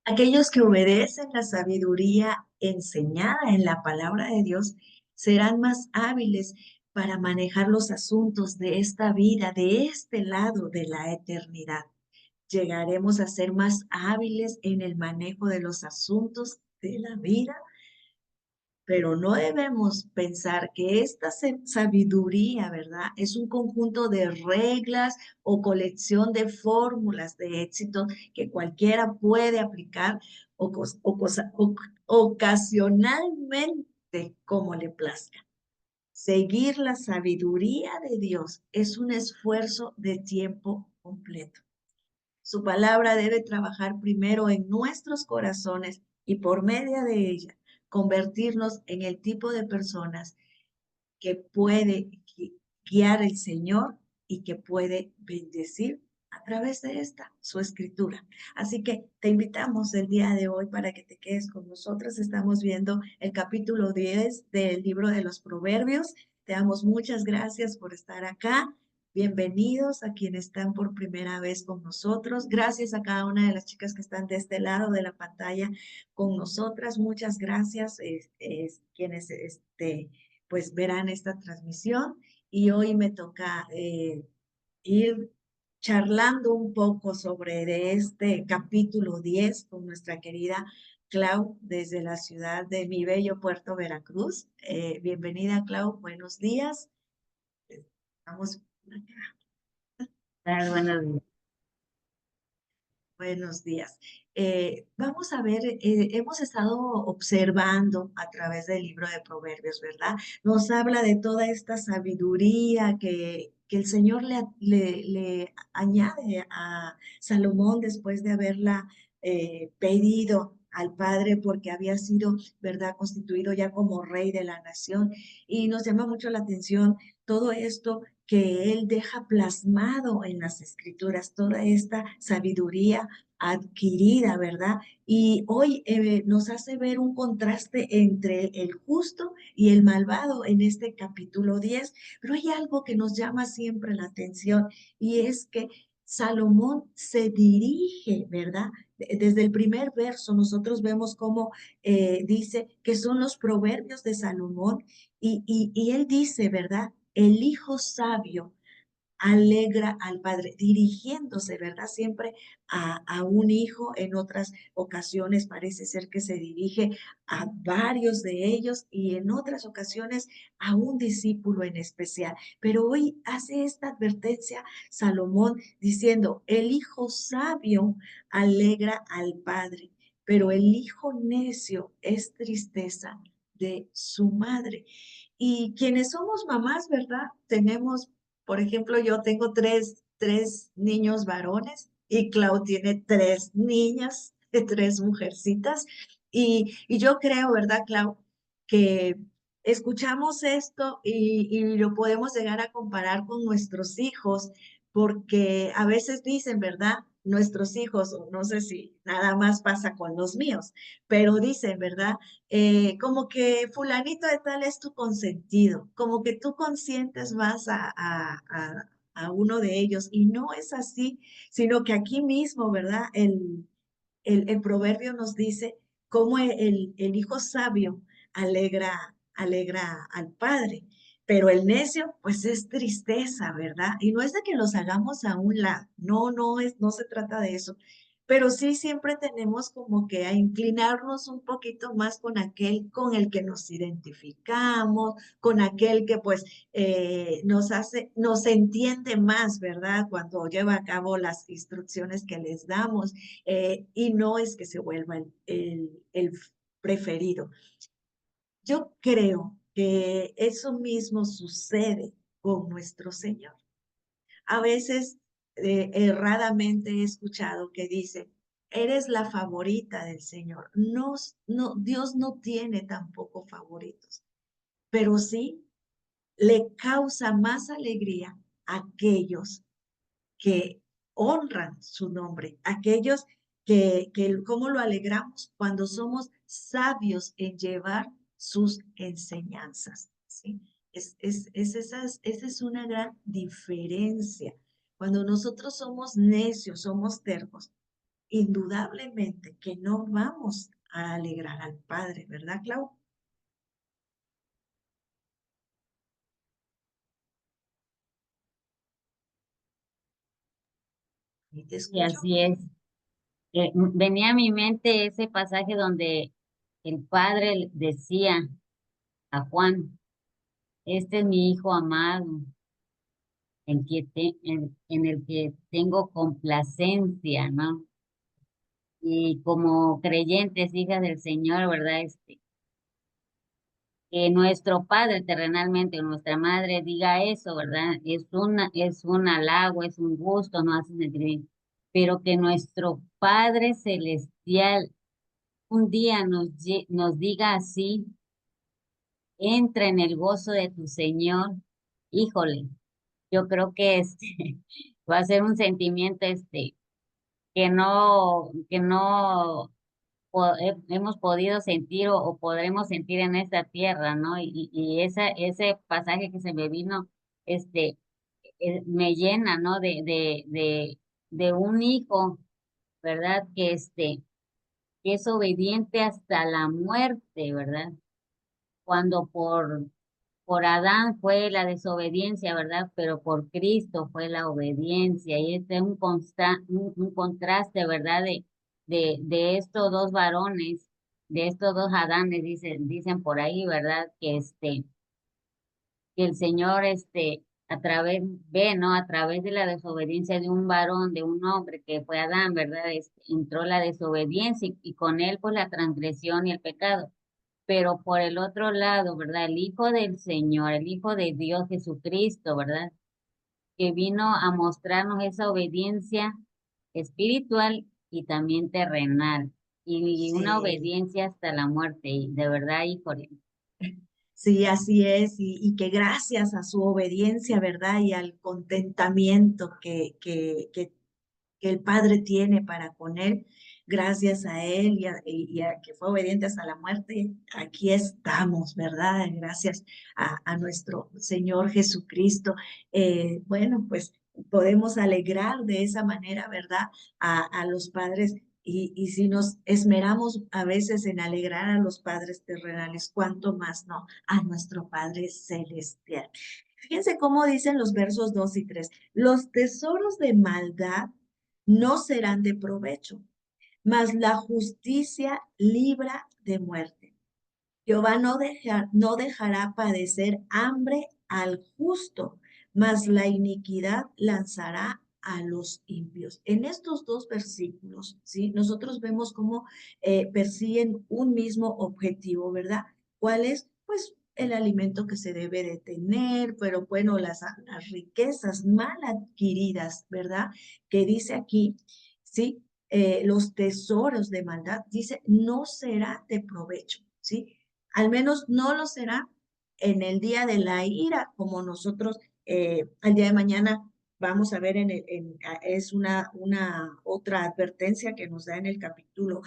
Aquellos que obedecen la sabiduría enseñada en la palabra de Dios serán más hábiles para manejar los asuntos de esta vida, de este lado de la eternidad. Llegaremos a ser más hábiles en el manejo de los asuntos de la vida, pero no debemos pensar que esta sabiduría, ¿verdad? Es un conjunto de reglas o colección de fórmulas de éxito que cualquiera puede aplicar ocasionalmente como le plazca. Seguir la sabiduría de Dios es un esfuerzo de tiempo completo. Su palabra debe trabajar primero en nuestros corazones y por medio de ella convertirnos en el tipo de personas que puede guiar el Señor y que puede bendecir a través de esta, su escritura. Así que te invitamos el día de hoy para que te quedes con nosotros. Estamos viendo el capítulo 10 del libro de los Proverbios. Te damos muchas gracias por estar acá. Bienvenidos a quienes están por primera vez con nosotros. Gracias a cada una de las chicas que están de este lado de la pantalla con nosotras. Muchas gracias, quienes pues verán esta transmisión. Y hoy me toca ir charlando un poco sobre de este capítulo 10 con nuestra querida Clau desde la ciudad de mi bello Puerto Veracruz. Bienvenida, Clau, buenos días. Vamos acá. Buenos días. Buenos días. Vamos a ver, hemos estado observando a través del libro de Proverbios, ¿verdad? Nos habla de toda esta sabiduría que el Señor le añade a Salomón después de haberla pedido al Padre porque había sido, ¿verdad?, constituido ya como rey de la nación. Y nos llama mucho la atención todo esto que Él deja plasmado en las escrituras, toda esta sabiduría adquirida, ¿verdad? Y hoy nos hace ver un contraste entre el justo y el malvado en este capítulo 10, pero hay algo que nos llama siempre la atención y es que Salomón se dirige, ¿verdad? Desde el primer verso nosotros vemos cómo dice que son los proverbios de Salomón y él dice, ¿verdad? El hijo sabio alegra al padre, dirigiéndose, ¿verdad? Siempre a un hijo, en otras ocasiones parece ser que se dirige a varios de ellos y en otras ocasiones a un discípulo en especial. Pero hoy hace esta advertencia Salomón diciendo, el hijo sabio alegra al padre, pero el hijo necio es tristeza de su madre. Y quienes somos mamás, ¿verdad? Tenemos, por ejemplo, yo tengo tres niños varones y Clau tiene tres niñas, tres mujercitas. Y yo creo, ¿verdad, Clau? Que escuchamos esto y lo podemos llegar a comparar con nuestros hijos, porque a veces dicen, ¿verdad? Nuestros hijos, o no sé si nada más pasa con los míos, pero dicen, ¿verdad? Como que fulanito de tal es tu consentido, como que tú consientes más a uno de ellos y no es así, sino que aquí mismo, ¿verdad? El proverbio nos dice cómo el hijo sabio alegra al padre, pero el necio, pues es tristeza, ¿verdad? Y no es de que los hagamos a un lado, no se trata de eso, pero sí siempre tenemos como que a inclinarnos un poquito más con aquel con el que nos identificamos, con aquel que pues nos entiende más, ¿verdad? Cuando lleva a cabo las instrucciones que les damos y no es que se vuelva el preferido. Yo creo que eso mismo sucede con nuestro Señor. A veces erradamente he escuchado que dice, eres la favorita del Señor. No, no, Dios no tiene tampoco favoritos, pero sí le causa más alegría a aquellos que honran su nombre, aquellos ¿cómo lo alegramos? Cuando somos sabios en llevar sus enseñanzas, ¿sí? Esa es una gran diferencia. Cuando nosotros somos necios, somos tercos, indudablemente que no vamos a alegrar al Padre, ¿verdad, Clau? ¿Y te Y escucho? así es. Venía a mi mente ese pasaje donde el padre decía a Juan, este es mi hijo amado, en el que tengo complacencia, ¿no? Y como creyentes, hijas del Señor, ¿verdad? Que nuestro padre terrenalmente o nuestra madre diga eso, ¿verdad? Es un halago, es un gusto, no hace sentir bien. Pero que nuestro Padre Celestial un día nos diga así, entra en el gozo de tu Señor, híjole, yo creo que va a ser un sentimiento que no hemos podido sentir o podremos sentir en esta tierra, ¿no? Y ese pasaje que se me vino, este, me llena, ¿no? De un hijo, ¿verdad? Que es obediente hasta la muerte, ¿verdad? Cuando por Adán fue la desobediencia, ¿verdad? Pero por Cristo fue la obediencia. Y este es un contraste, ¿verdad? De estos dos varones, de estos dos Adanes, dicen por ahí, ¿verdad? Que el Señor, a través, ve, ¿no? A través de la desobediencia de un varón, de un hombre que fue Adán, ¿verdad? Entró la desobediencia y con él, pues, la transgresión y el pecado. Pero por el otro lado, ¿verdad? El Hijo del Señor, el Hijo de Dios Jesucristo, ¿verdad? Que vino a mostrarnos esa obediencia espiritual y también terrenal, y una Sí. obediencia hasta la muerte, y de verdad, híjole, Sí, así es, y que gracias a su obediencia, ¿verdad? Y al contentamiento que el Padre tiene para con él, gracias a él y a que fue obediente hasta la muerte, aquí estamos, ¿verdad? Gracias a nuestro Señor Jesucristo. Bueno, pues podemos alegrar de esa manera, ¿verdad? A los padres. Y si nos esmeramos a veces en alegrar a los padres terrenales, cuánto más no a nuestro Padre Celestial. Fíjense cómo dicen los versos 2 y 3. Los tesoros de maldad no serán de provecho, mas la justicia libra de muerte. Jehová no dejará padecer hambre al justo, mas la iniquidad lanzará a los impios. En estos dos versículos, ¿sí? Nosotros vemos cómo persiguen un mismo objetivo, ¿verdad? ¿Cuál es? Pues el alimento que se debe de tener, pero bueno, las riquezas mal adquiridas, ¿verdad? Que dice aquí, ¿sí? Los tesoros de maldad, dice, no será de provecho, ¿sí? Al menos no lo será en el día de la ira, como nosotros al día de mañana vamos a ver es una otra advertencia que nos da en el capítulo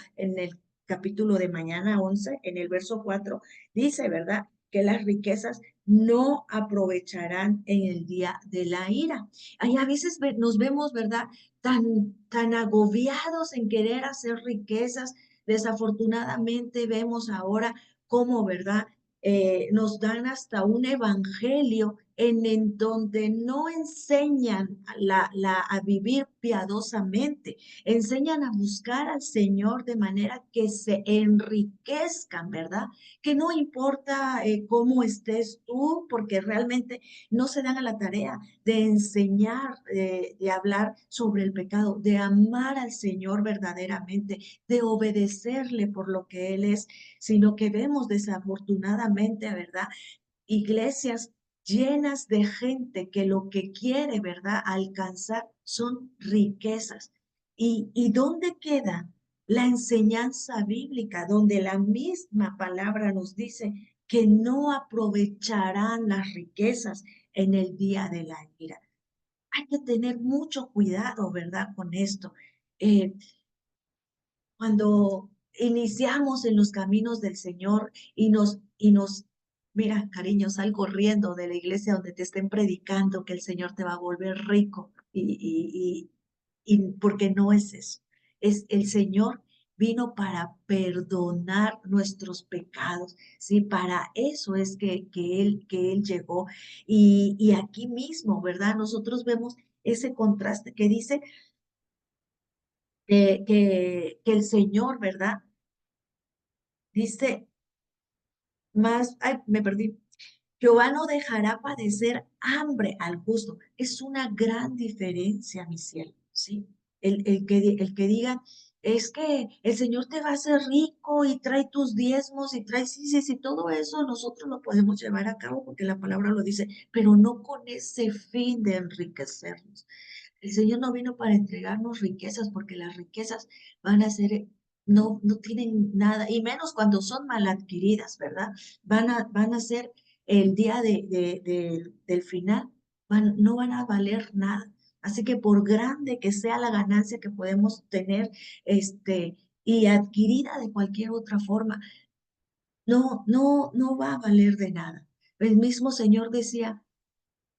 de mañana 11 en el verso 4 dice, ¿verdad? Que las riquezas no aprovecharán en el día de la ira. Ahí a veces nos vemos, ¿verdad? Tan agobiados en querer hacer riquezas. Desafortunadamente vemos ahora cómo, ¿verdad? Nos dan hasta un evangelio en donde no enseñan a vivir piadosamente, enseñan a buscar al Señor de manera que se enriquezcan, ¿verdad? Que no importa cómo estés tú, porque realmente no se dan a la tarea de enseñar, de hablar sobre el pecado, de amar al Señor verdaderamente, de obedecerle por lo que Él es, sino que vemos desafortunadamente, ¿verdad? Iglesias llenas de gente que lo que quiere, ¿verdad? Alcanzar son riquezas. ¿Y dónde queda la enseñanza bíblica, donde la misma palabra nos dice que no aprovecharán las riquezas en el día de la ira? Hay que tener mucho cuidado, ¿verdad? Con esto. Eh, Cuando iniciamos en los caminos del Señor mira, cariño, sal corriendo de la iglesia donde te estén predicando que el Señor te va a volver rico porque no es eso. El Señor vino para perdonar nuestros pecados, ¿sí? Para eso es que Él llegó. Y aquí mismo, ¿verdad? Nosotros vemos ese contraste que dice que el Señor, ¿verdad? Dice más, ay, me perdí. Jehová no dejará padecer hambre al justo. Es una gran diferencia, mi cielo, ¿sí? El que diga, es que el Señor te va a hacer rico y trae tus diezmos y trae, sí, sí, sí, todo eso nosotros lo podemos llevar a cabo porque la palabra lo dice, pero no con ese fin de enriquecernos. El Señor no vino para entregarnos riquezas porque las riquezas van a ser, no tienen nada, y menos cuando son mal adquiridas, ¿verdad? Van a ser el día del final, no van a valer nada. Así que por grande que sea la ganancia que podemos tener, y adquirida de cualquier otra forma, no va a valer de nada. El mismo Señor decía,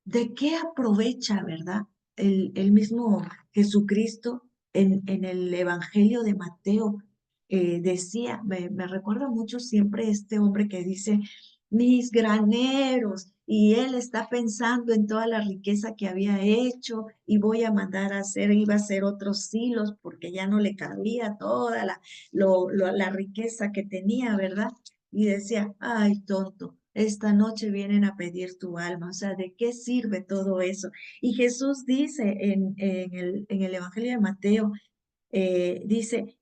¿de qué aprovecha, verdad? El mismo Jesucristo en el Evangelio de Mateo decía, me recuerda mucho siempre este hombre que dice, mis graneros, y él está pensando en toda la riqueza que había hecho y voy a mandar a hacer, iba a hacer otros silos porque ya no le cabía toda la riqueza que tenía, ¿verdad? Y decía, ay, tonto, esta noche vienen a pedir tu alma. O sea, ¿de qué sirve todo eso? Y Jesús dice en el Evangelio de Mateo, dice,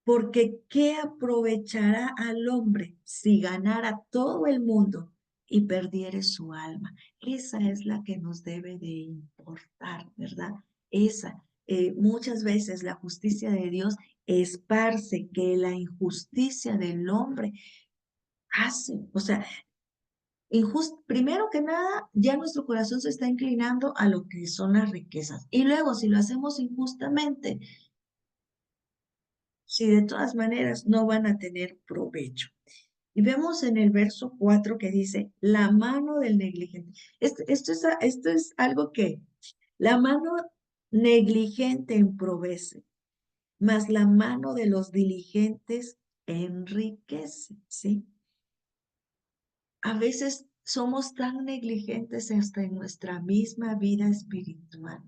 porque ¿qué aprovechará al hombre si ganara todo el mundo y perdiere su alma? Esa es la que nos debe de importar, ¿verdad? Esa. Muchas veces la justicia de Dios esparce que la injusticia del hombre hace. O sea, primero que nada, ya nuestro corazón se está inclinando a lo que son las riquezas. Y luego, si lo hacemos injustamente, si de todas maneras no van a tener provecho. Y vemos en el verso 4 que dice, la mano del negligente. Esto es algo que la mano negligente emprovece, mas la mano de los diligentes enriquece, ¿sí? A veces somos tan negligentes hasta en nuestra misma vida espiritual.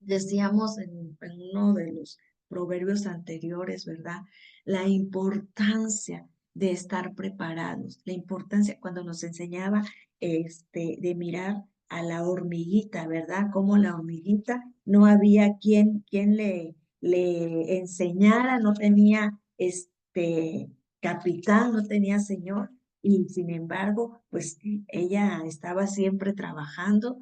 Decíamos en uno de los proverbios anteriores, ¿verdad? La importancia de estar preparados, la importancia cuando nos enseñaba de mirar a la hormiguita, ¿verdad? Como la hormiguita no había quien le enseñara, no tenía capitán, no tenía señor, y sin embargo, pues ella estaba siempre trabajando.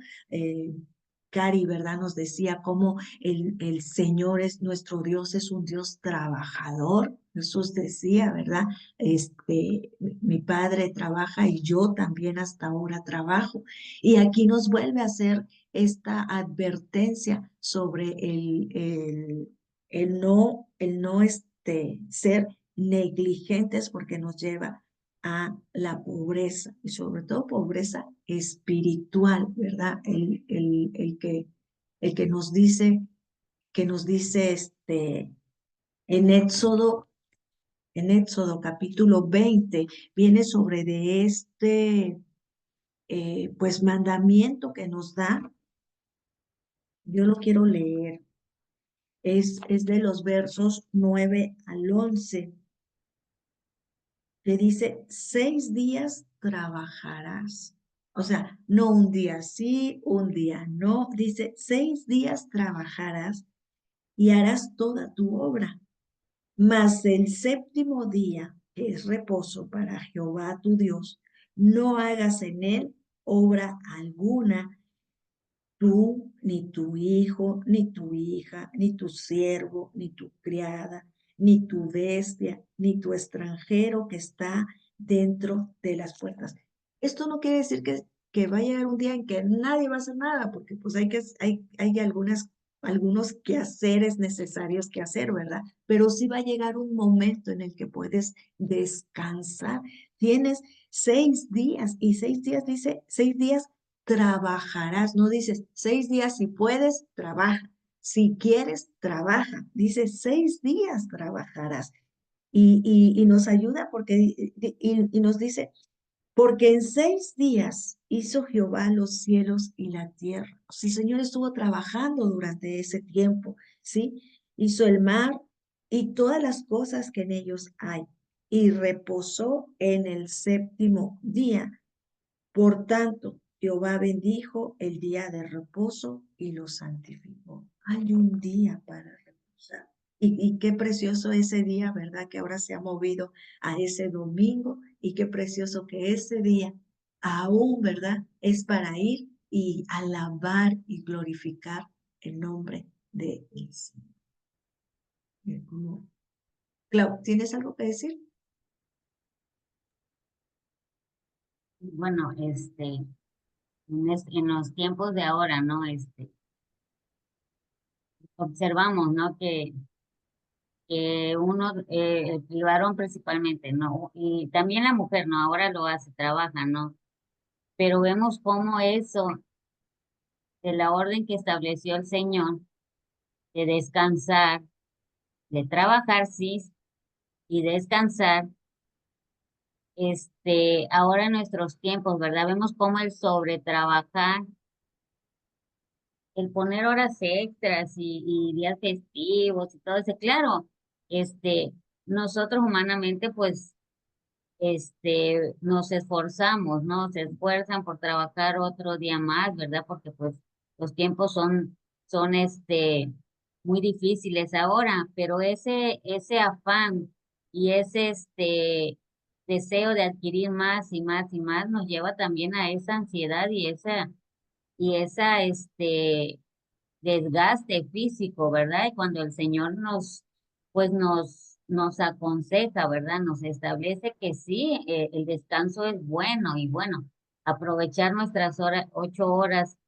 Cari, ¿verdad? Nos decía cómo el Señor es nuestro Dios, es un Dios trabajador. Jesús decía, ¿verdad? Mi padre trabaja y yo también hasta ahora trabajo. Y aquí nos vuelve a hacer esta advertencia sobre el no ser negligentes porque nos lleva a la pobreza y sobre todo pobreza espiritual, ¿verdad? El que nos dice en Éxodo, en Éxodo capítulo 20, viene sobre de pues mandamiento que nos da. Yo lo quiero leer. Es de los versos 9 al 11. Le dice, 6 días trabajarás. O sea, no un día sí, un día no. Dice, 6 días trabajarás y harás toda tu obra. Mas el séptimo día, que es reposo para Jehová tu Dios, no hagas en él obra alguna, tú, ni tu hijo, ni tu hija, ni tu siervo, ni tu criada, ni tu bestia, ni tu extranjero que está dentro de las puertas. Esto no quiere decir que va a llegar un día en que nadie va a hacer nada, porque pues hay algunos quehaceres necesarios que hacer, ¿verdad? Pero sí va a llegar un momento en el que puedes descansar. Tienes 6 días y 6 días dice, 6 días trabajarás, no dices 6 días si puedes, trabaja. si quieres, trabaja. Dice, 6 días trabajarás. Y nos ayuda porque, y nos dice, porque en 6 días hizo Jehová los cielos y la tierra. Sí, el Señor estuvo trabajando durante ese tiempo, ¿sí? Hizo el mar y todas las cosas que en ellos hay. Y reposó en el séptimo día. Por tanto, Jehová bendijo el día de reposo y lo santificó. Hay un día para reposar. Y qué precioso ese día, ¿verdad? Que ahora se ha movido a ese domingo y qué precioso que ese día aún, ¿verdad? Es para ir y alabar y glorificar el nombre de Jesús. Clau, ¿tienes algo que decir? Bueno, en los tiempos de ahora, ¿no? Observamos, ¿no? Que uno, el varón principalmente, ¿no? Y también la mujer, ¿no? Ahora lo hace, trabaja, ¿no? Pero vemos cómo eso, de la orden que estableció el Señor, de descansar, de trabajar, sí, y descansar, ahora en nuestros tiempos, ¿verdad? Vemos cómo el sobretrabajar, el poner horas extras y días festivos y todo eso, claro, nosotros humanamente, pues, nos esforzamos, ¿no? Se esfuerzan por trabajar otro día más, ¿verdad? Porque pues los tiempos son muy difíciles ahora, pero ese afán y ese deseo de adquirir más y más y más nos lleva también a esa ansiedad y esa desgaste físico, ¿verdad? Y cuando el Señor pues nos aconseja, ¿verdad? Nos establece que sí, el descanso es bueno y bueno, aprovechar nuestras 8 horas,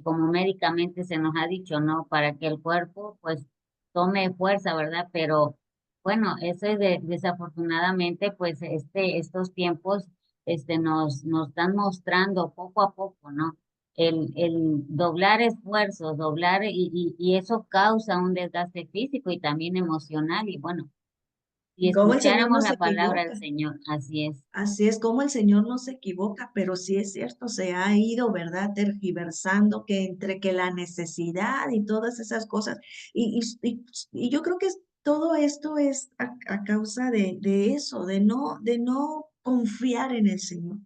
como médicamente se nos ha dicho, ¿no? Para que el cuerpo, pues, tome fuerza, ¿verdad? Pero, bueno, eso es desafortunadamente, pues, estos tiempos, nos están mostrando poco a poco, ¿no? El doblar esfuerzos, y eso causa un desgaste físico y también emocional. Y bueno, si Y cómo el Señor escucháramos no se la palabra del equivoca. Señor, así es. Así es como el Señor no se equivoca, pero sí es cierto, se ha ido, ¿verdad? Tergiversando que entre que la necesidad y todas esas cosas. Y yo creo que todo esto es a causa de eso, de no confiar en el Señor,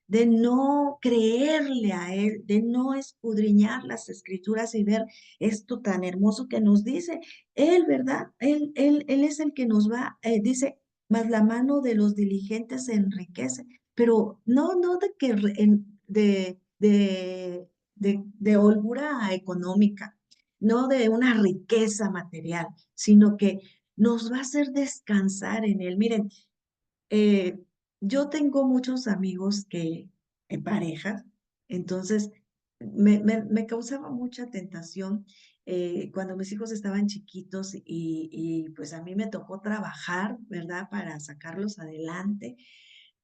de no creerle a Él, de no escudriñar las escrituras y ver esto tan hermoso que nos dice. Él, ¿verdad? Él es el que nos va, dice, mas la mano de los diligentes se enriquece, pero no de que de holgura económica, no de una riqueza material, sino que nos va a hacer descansar en Él. Miren, eh, yo tengo muchos amigos que en parejas, entonces me causaba mucha tentación cuando mis hijos estaban chiquitos y pues a mí me tocó trabajar, ¿verdad? Para sacarlos adelante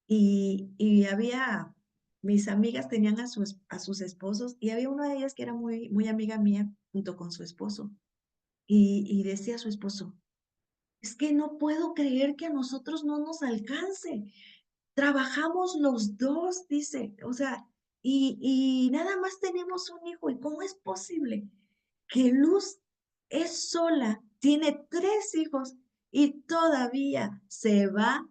y había, mis amigas tenían a sus esposos y había una de ellas que era muy, muy amiga mía junto con su esposo y decía a su esposo, es que no puedo creer que a nosotros no nos alcance. Trabajamos los dos, dice, o sea, y nada más tenemos un hijo. ¿Y cómo es posible que Luz es sola, tiene 3 hijos y todavía se va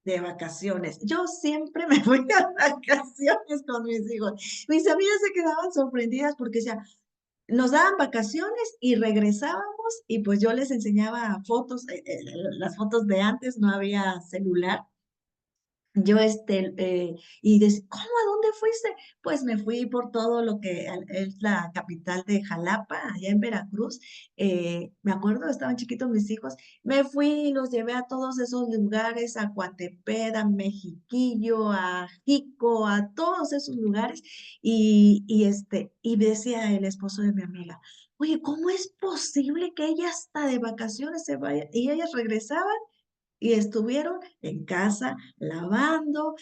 de vacaciones? Yo siempre me voy a vacaciones con mis hijos. Mis amigas se quedaban sorprendidas porque decían, nos daban vacaciones y regresábamos y pues yo les enseñaba fotos, las fotos de antes, no había celular. Yo, y ¿cómo? ¿A dónde fuiste? Pues me fui por todo lo que es la capital de Jalapa, allá en Veracruz. Me acuerdo, estaban chiquitos mis hijos. Me fui y los llevé a todos esos lugares, a Coatepec, a Mexiquillo, a Jico, a todos esos lugares. Y decía el esposo de mi amiga, oye, ¿cómo es posible que ella hasta de vacaciones se vaya? Y ellas regresaban y estuvieron en casa lavando,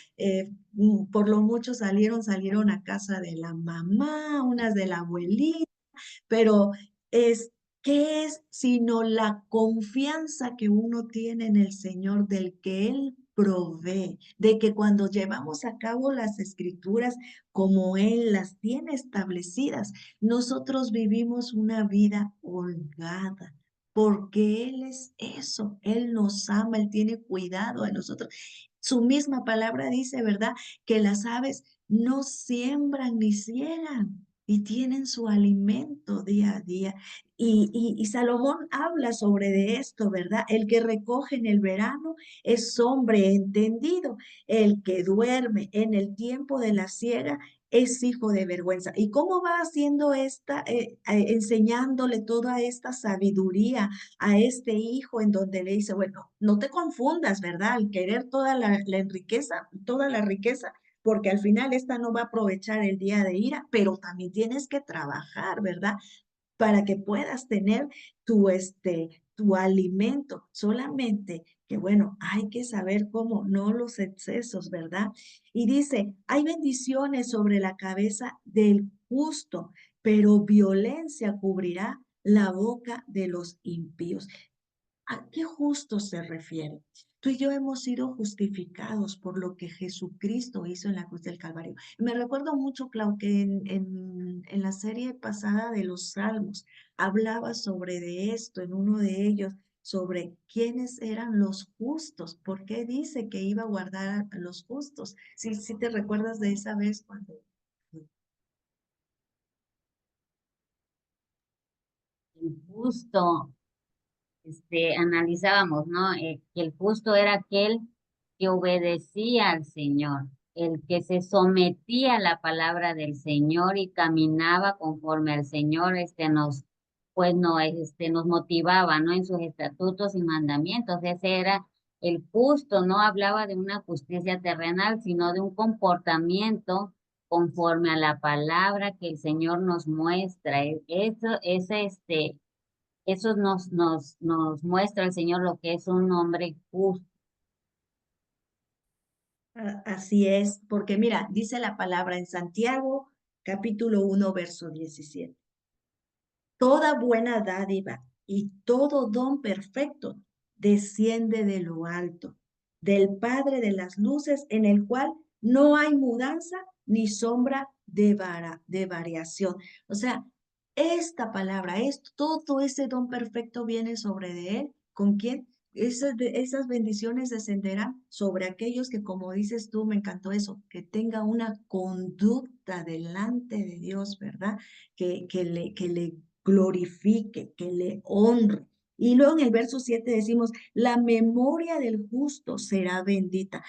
por lo mucho salieron a casa de la mamá, unas de la abuelita. pero es, ¿qué es sino la confianza que uno tiene en el Señor, del que Él provee, de que cuando llevamos a cabo las escrituras como Él las tiene establecidas, nosotros vivimos una vida holgada? Porque Él es eso, Él nos ama, Él tiene cuidado de nosotros. Su misma palabra dice, ¿verdad? Que las aves no siembran ni ciegan y tienen su alimento día a día. Y Salomón habla sobre de esto, ¿verdad? El que recoge en el verano es hombre entendido. El que duerme en el tiempo de la siega es hijo de vergüenza. ¿Y cómo va haciendo enseñándole toda esta sabiduría a este hijo, en donde le dice, bueno, no te confundas, ¿verdad? Al querer toda la riqueza, porque al final esta no va a aprovechar el día de ira, pero también tienes que trabajar, ¿verdad? Para que puedas tener tu alimento. Solamente que, bueno, hay que saber cómo, no los excesos, ¿verdad? Y dice, hay bendiciones sobre la cabeza del justo, pero violencia cubrirá la boca de los impíos. ¿A qué justo se refiere? Tú y yo hemos sido justificados por lo que Jesucristo hizo en la cruz del Calvario. Me recuerdo mucho, Clau, que en la serie pasada de los Salmos hablaba sobre de esto, en uno de ellos, sobre quiénes eran los justos, por qué dice que iba a guardar a los justos. Sí, sí te recuerdas de esa vez cuando... Justo, analizábamos, ¿no? Que el justo era aquel que obedecía al Señor, el que se sometía a la palabra del Señor y caminaba conforme al Señor, pues no, nos motivaba, ¿no? En sus estatutos y mandamientos. Ese era el justo, no hablaba de una justicia terrenal, sino de un comportamiento conforme a la palabra que el Señor nos muestra. Eso nos muestra el Señor lo que es un hombre justo. Así es, porque mira, dice la palabra en Santiago, capítulo 1, verso 17. Toda buena dádiva y todo don perfecto desciende de lo alto, del Padre de las luces, en el cual no hay mudanza ni sombra de variación. O sea, esta palabra, todo ese don perfecto viene sobre de él. ¿Con quién? Esas bendiciones descenderán sobre aquellos que, como dices tú, me encantó eso, que tenga una conducta delante de Dios, ¿verdad? Que le glorifique, que le honre. Y luego en el verso 7 decimos, la memoria del justo será bendita.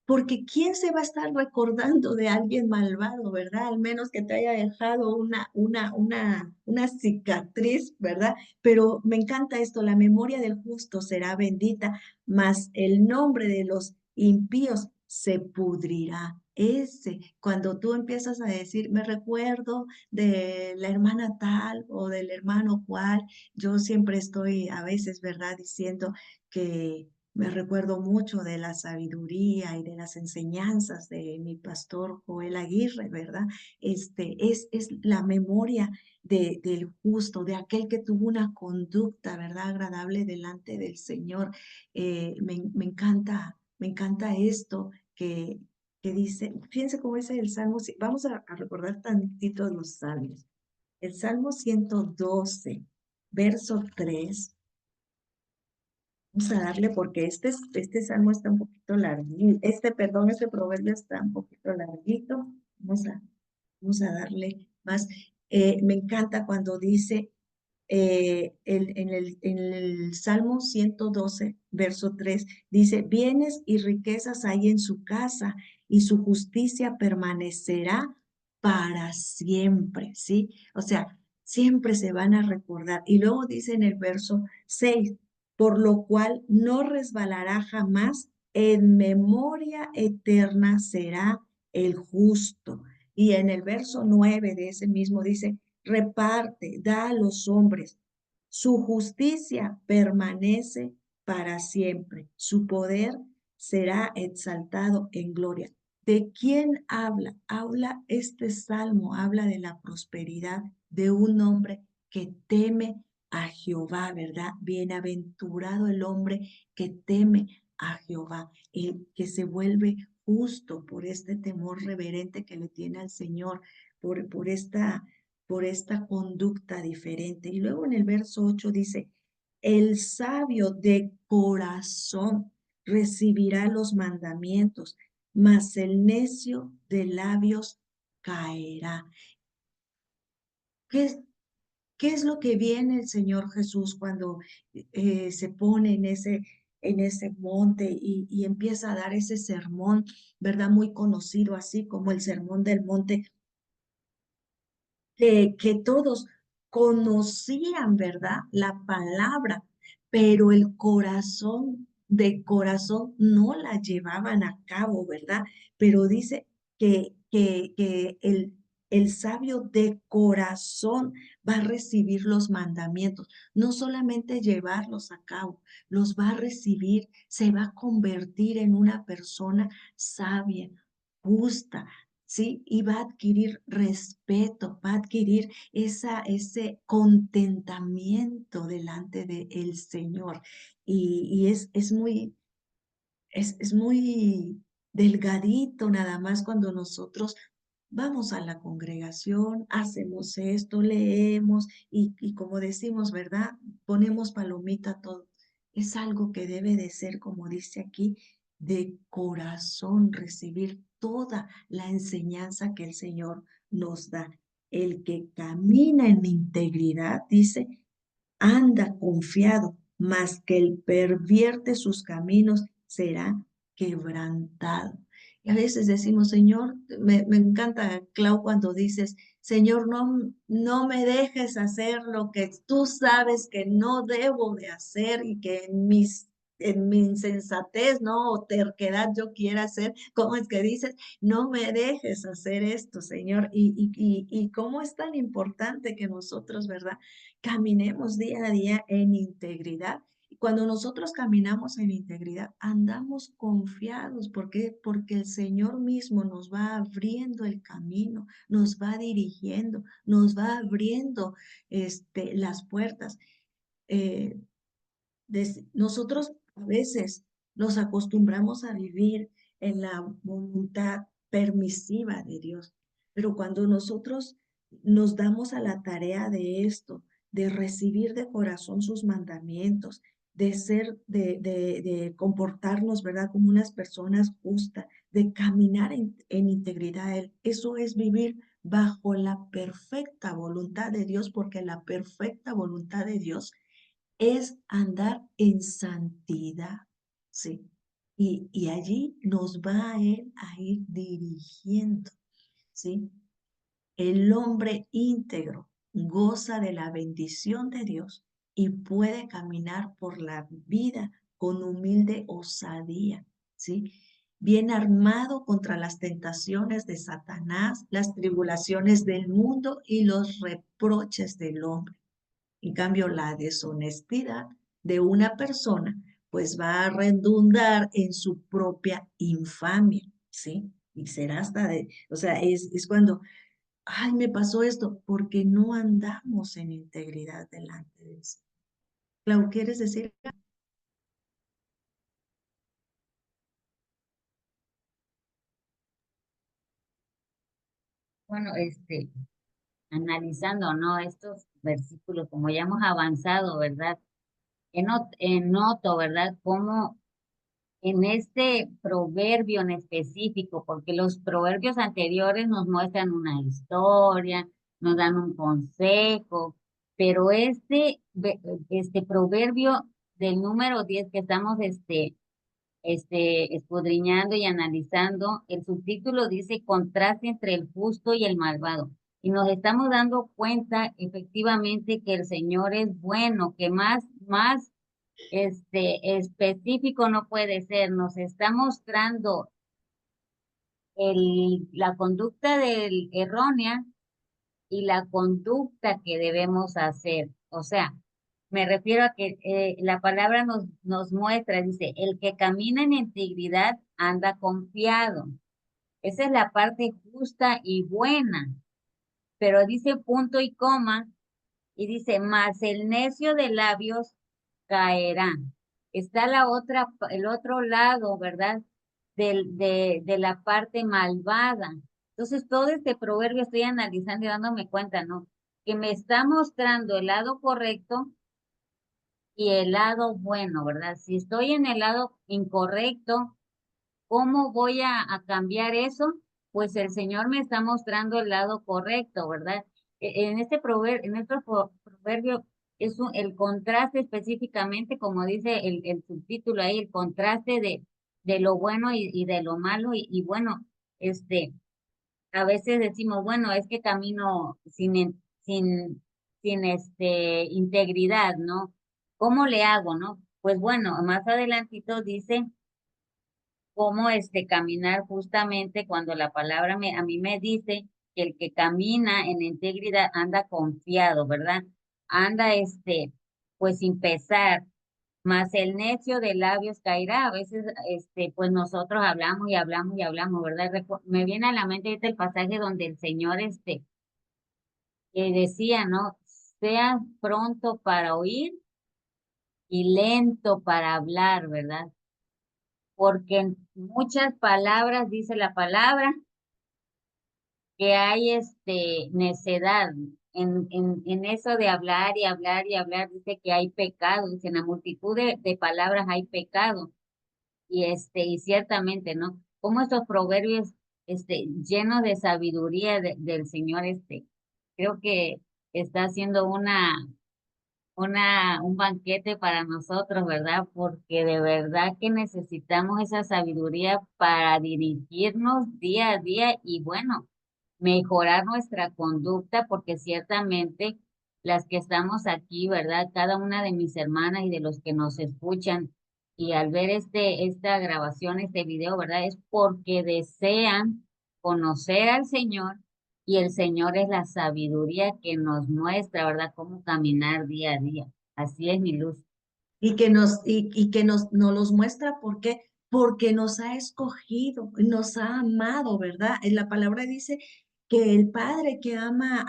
Porque ¿quién se va a estar recordando de alguien malvado, verdad? Al menos que te haya dejado una cicatriz, ¿verdad? Pero me encanta esto, la memoria del justo será bendita, mas el nombre de los impíos se pudrirá. Cuando tú empiezas a decir, me recuerdo de la hermana tal o del hermano cual, yo siempre estoy a veces, ¿verdad? Diciendo que me recuerdo mucho de la sabiduría y de las enseñanzas de mi pastor Joel Aguirre, ¿verdad? Es la memoria del justo, de aquel que tuvo una conducta, ¿verdad? Agradable delante del Señor. Me encanta esto que dice, fíjense cómo dice el Salmo, vamos a recordar tantito los salmos. El Salmo 112, verso 3. Vamos a darle porque este salmo está un poquito larguito. Perdón, este proverbio está un poquito larguito. Vamos a darle más. Me encanta cuando dice en el Salmo 112, verso 3, dice, bienes y riquezas hay en su casa y su justicia permanecerá para siempre, ¿sí? O sea, siempre se van a recordar. Y luego dice en el verso 6, por lo cual no resbalará jamás, en memoria eterna será el justo. Y en el verso 9 de ese mismo dice, reparte, da a los hombres. Su justicia permanece para siempre. Su poder será exaltado en gloria. ¿De quién habla? Habla este salmo, habla de la prosperidad de un hombre que teme a Jehová, ¿verdad? Bienaventurado el hombre que teme a Jehová, el que se vuelve justo por este temor reverente que le tiene al Señor, por esta conducta diferente. Y luego en el verso 8 dice, el sabio de corazón recibirá los mandamientos, mas el necio de labios caerá. ¿Qué es, qué es lo que viene el Señor Jesús cuando se pone en ese monte y empieza a dar ese sermón, ¿verdad? Muy conocido así como el sermón del monte, que todos conocían, ¿verdad? La palabra, pero el corazón de corazón no la llevaban a cabo, ¿verdad? Pero dice que el sabio de corazón va a recibir los mandamientos, no solamente llevarlos a cabo, los va a recibir, se va a convertir en una persona sabia, justa, ¿sí? Y va a adquirir respeto, va a adquirir ese contentamiento delante del Señor. Y es muy delgadito nada más cuando nosotros vamos a la congregación, hacemos esto, leemos y como decimos, ¿verdad? Ponemos palomita todo. Es algo que debe de ser, como dice aquí, de corazón, recibir toda la enseñanza que el Señor nos da. El que camina en integridad, dice, anda confiado, mas que el pervierte sus caminos será quebrantado. Y a veces decimos, Señor, me encanta, Clau, cuando dices, Señor, no me dejes hacer lo que tú sabes que no debo de hacer y que en mi insensatez, ¿no? O terquedad yo quiera hacer. ¿Cómo es que dices? No me dejes hacer esto, Señor. Y cómo es tan importante que nosotros, ¿verdad? Caminemos día a día en integridad. Y cuando nosotros caminamos en integridad, andamos confiados. ¿Por qué? Porque el Señor mismo nos va abriendo el camino, nos va dirigiendo, nos va abriendo las puertas. Eh, Nosotros a veces nos acostumbramos a vivir en la voluntad permisiva de Dios, pero cuando nosotros nos damos a la tarea de esto, de recibir de corazón sus mandamientos, de comportarnos, ¿verdad? Como unas personas justas, de caminar en integridad a Él, eso es vivir bajo la perfecta voluntad de Dios, porque la perfecta voluntad de Dios es andar en santidad, ¿sí? Y allí nos va a Él a ir dirigiendo, ¿sí? El hombre íntegro goza de la bendición de Dios y puede caminar por la vida con humilde osadía, ¿sí? Bien armado contra las tentaciones de Satanás, las tribulaciones del mundo y los reproches del hombre. En cambio, la deshonestidad de una persona, pues va a redundar en su propia infamia, ¿sí? Y será hasta o sea, es cuando, ay, me pasó esto, porque no andamos en integridad delante de Dios. Clau, ¿quieres decir? Bueno, analizando, ¿no? Estos versículos, como ya hemos avanzado, ¿verdad? Noto, ¿verdad? Cómo en este proverbio en específico, porque los proverbios anteriores nos muestran una historia, nos dan un consejo, pero este proverbio del número 10 que estamos escudriñando y analizando, el subtítulo dice contraste entre el justo y el malvado. Y nos estamos dando cuenta efectivamente que el Señor es bueno, que más específico no puede ser. Nos está mostrando la conducta errónea y la conducta que debemos hacer. O sea, me refiero a que la palabra nos muestra, dice, el que camina en integridad anda confiado. Esa es la parte justa y buena, pero dice punto y coma y dice, mas el necio de labios caerá. Está el otro lado, ¿verdad? De la parte malvada. Entonces, todo este proverbio estoy analizando y dándome cuenta, ¿no? Que me está mostrando el lado correcto y el lado bueno, ¿verdad? Si estoy en el lado incorrecto, ¿cómo voy a cambiar eso? Pues el Señor me está mostrando el lado correcto, ¿verdad? En este proverbio el contraste específicamente, como dice el subtítulo ahí, el contraste de lo bueno y de lo malo. Y bueno, este, a veces decimos, bueno, es que camino sin integridad, ¿no? ¿Cómo le hago, no? Pues bueno, más adelantito dice cómo caminar justamente cuando la palabra a mí me dice que el que camina en integridad anda confiado, ¿verdad? Anda pues sin pesar, más el necio de labios caerá. A veces pues nosotros hablamos y hablamos y hablamos, ¿verdad? Me viene a la mente ahorita el pasaje donde el Señor decía, ¿no? Sea pronto para oír y lento para hablar, ¿verdad? Porque en muchas palabras dice la palabra que hay necedad en eso de hablar y hablar y hablar, dice que hay pecado, dice en la multitud de palabras hay pecado, y ciertamente, ¿no? Como estos proverbios, llenos de sabiduría del Señor, creo que está haciendo un banquete para nosotros, ¿verdad? Porque de verdad que necesitamos esa sabiduría para dirigirnos día a día y bueno, mejorar nuestra conducta, porque ciertamente las que estamos aquí, ¿verdad? Cada una de mis hermanas y de los que nos escuchan y al ver esta grabación, este video, ¿verdad? Es porque desean conocer al Señor y el Señor es la sabiduría que nos muestra, ¿verdad? Cómo caminar día a día. Así es mi luz. Nos los muestra. ¿Por qué? Porque nos ha escogido, nos ha amado, ¿verdad? En la palabra dice que el padre que ama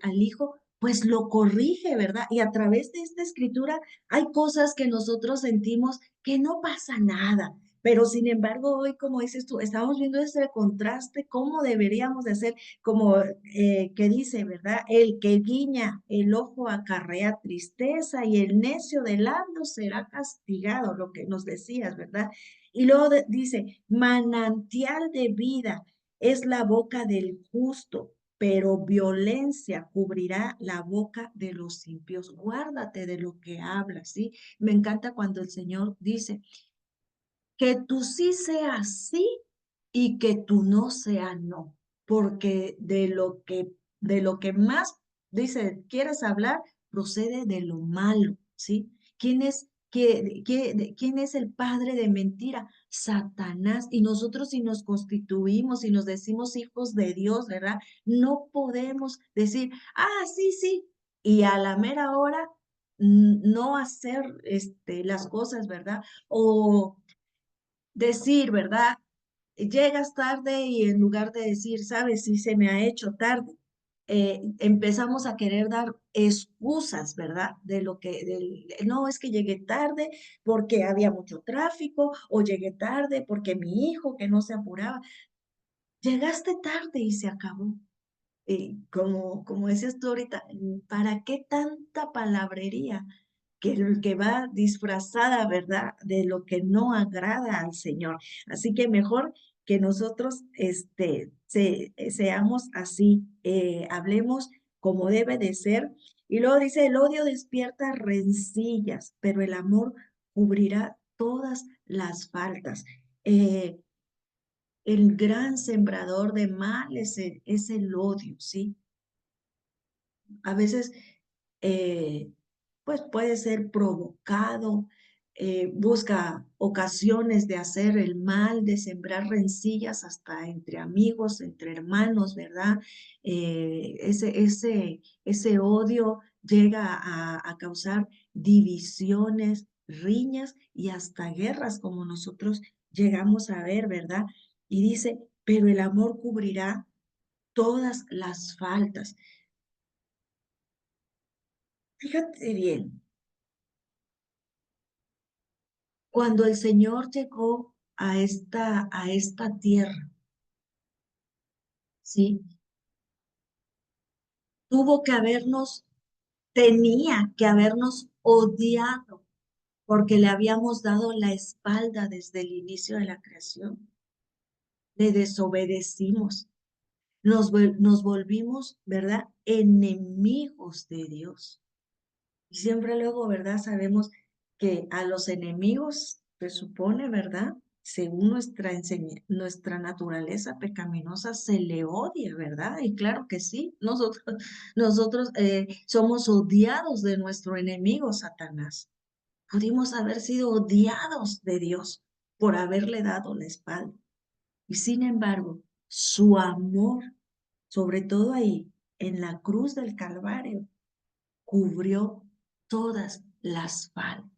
al hijo, pues lo corrige, ¿verdad? Y a través de esta escritura hay cosas que nosotros sentimos que no pasa nada, pero sin embargo hoy, como dices tú, estamos viendo ese contraste, cómo deberíamos de ser, como que dice, ¿verdad? El que guiña el ojo acarrea tristeza y el necio de labios será castigado, lo que nos decías, ¿verdad? Y luego dice, manantial de vida es la boca del justo, pero violencia cubrirá la boca de los impíos. Guárdate de lo que hablas, ¿sí? Me encanta cuando el Señor dice, que tú sí seas sí y que tú no seas no, porque de lo que más dice, quieres hablar, procede de lo malo, ¿sí? ¿Quién es el padre de mentira? Satanás. Y nosotros si nos constituimos y nos decimos hijos de Dios, ¿verdad? No podemos decir, sí, sí, y a la mera hora no hacer las cosas, ¿verdad? O decir, ¿verdad? Llegas tarde y en lugar de decir, sabes, sí se me ha hecho tarde, empezamos a querer dar excusas, ¿verdad? No, es que llegué tarde porque había mucho tráfico o llegué tarde porque mi hijo que no se apuraba. Llegaste tarde y se acabó. Como decías tú ahorita, ¿para qué tanta palabrería? Que va disfrazada, ¿verdad? De lo que no agrada al Señor. Así que mejor que nosotros seamos así, hablemos como debe de ser. Y luego dice, el odio despierta rencillas, pero el amor cubrirá todas las faltas. El gran sembrador de mal es el odio, ¿sí? A veces, pues puede ser provocado, busca ocasiones de hacer el mal, de sembrar rencillas hasta entre amigos, entre hermanos, ¿verdad? Ese odio llega a causar divisiones, riñas y hasta guerras, como nosotros llegamos a ver, ¿verdad? Y dice, pero el amor cubrirá todas las faltas. Fíjate bien, cuando el Señor llegó a esta tierra, ¿sí? Tuvo que habernos, tenía que habernos odiado porque le habíamos dado la espalda desde el inicio de la creación. Le desobedecimos, nos volvimos, ¿verdad? Enemigos de Dios. Y siempre luego, ¿verdad? Sabemos que a los enemigos se supone, ¿verdad? Según nuestra naturaleza pecaminosa se le odia, ¿verdad? Y claro que sí, nosotros somos odiados de nuestro enemigo, Satanás. Pudimos haber sido odiados de Dios por haberle dado la espalda. Y sin embargo, su amor, sobre todo ahí, en la cruz del Calvario, cubrió todas las faltas.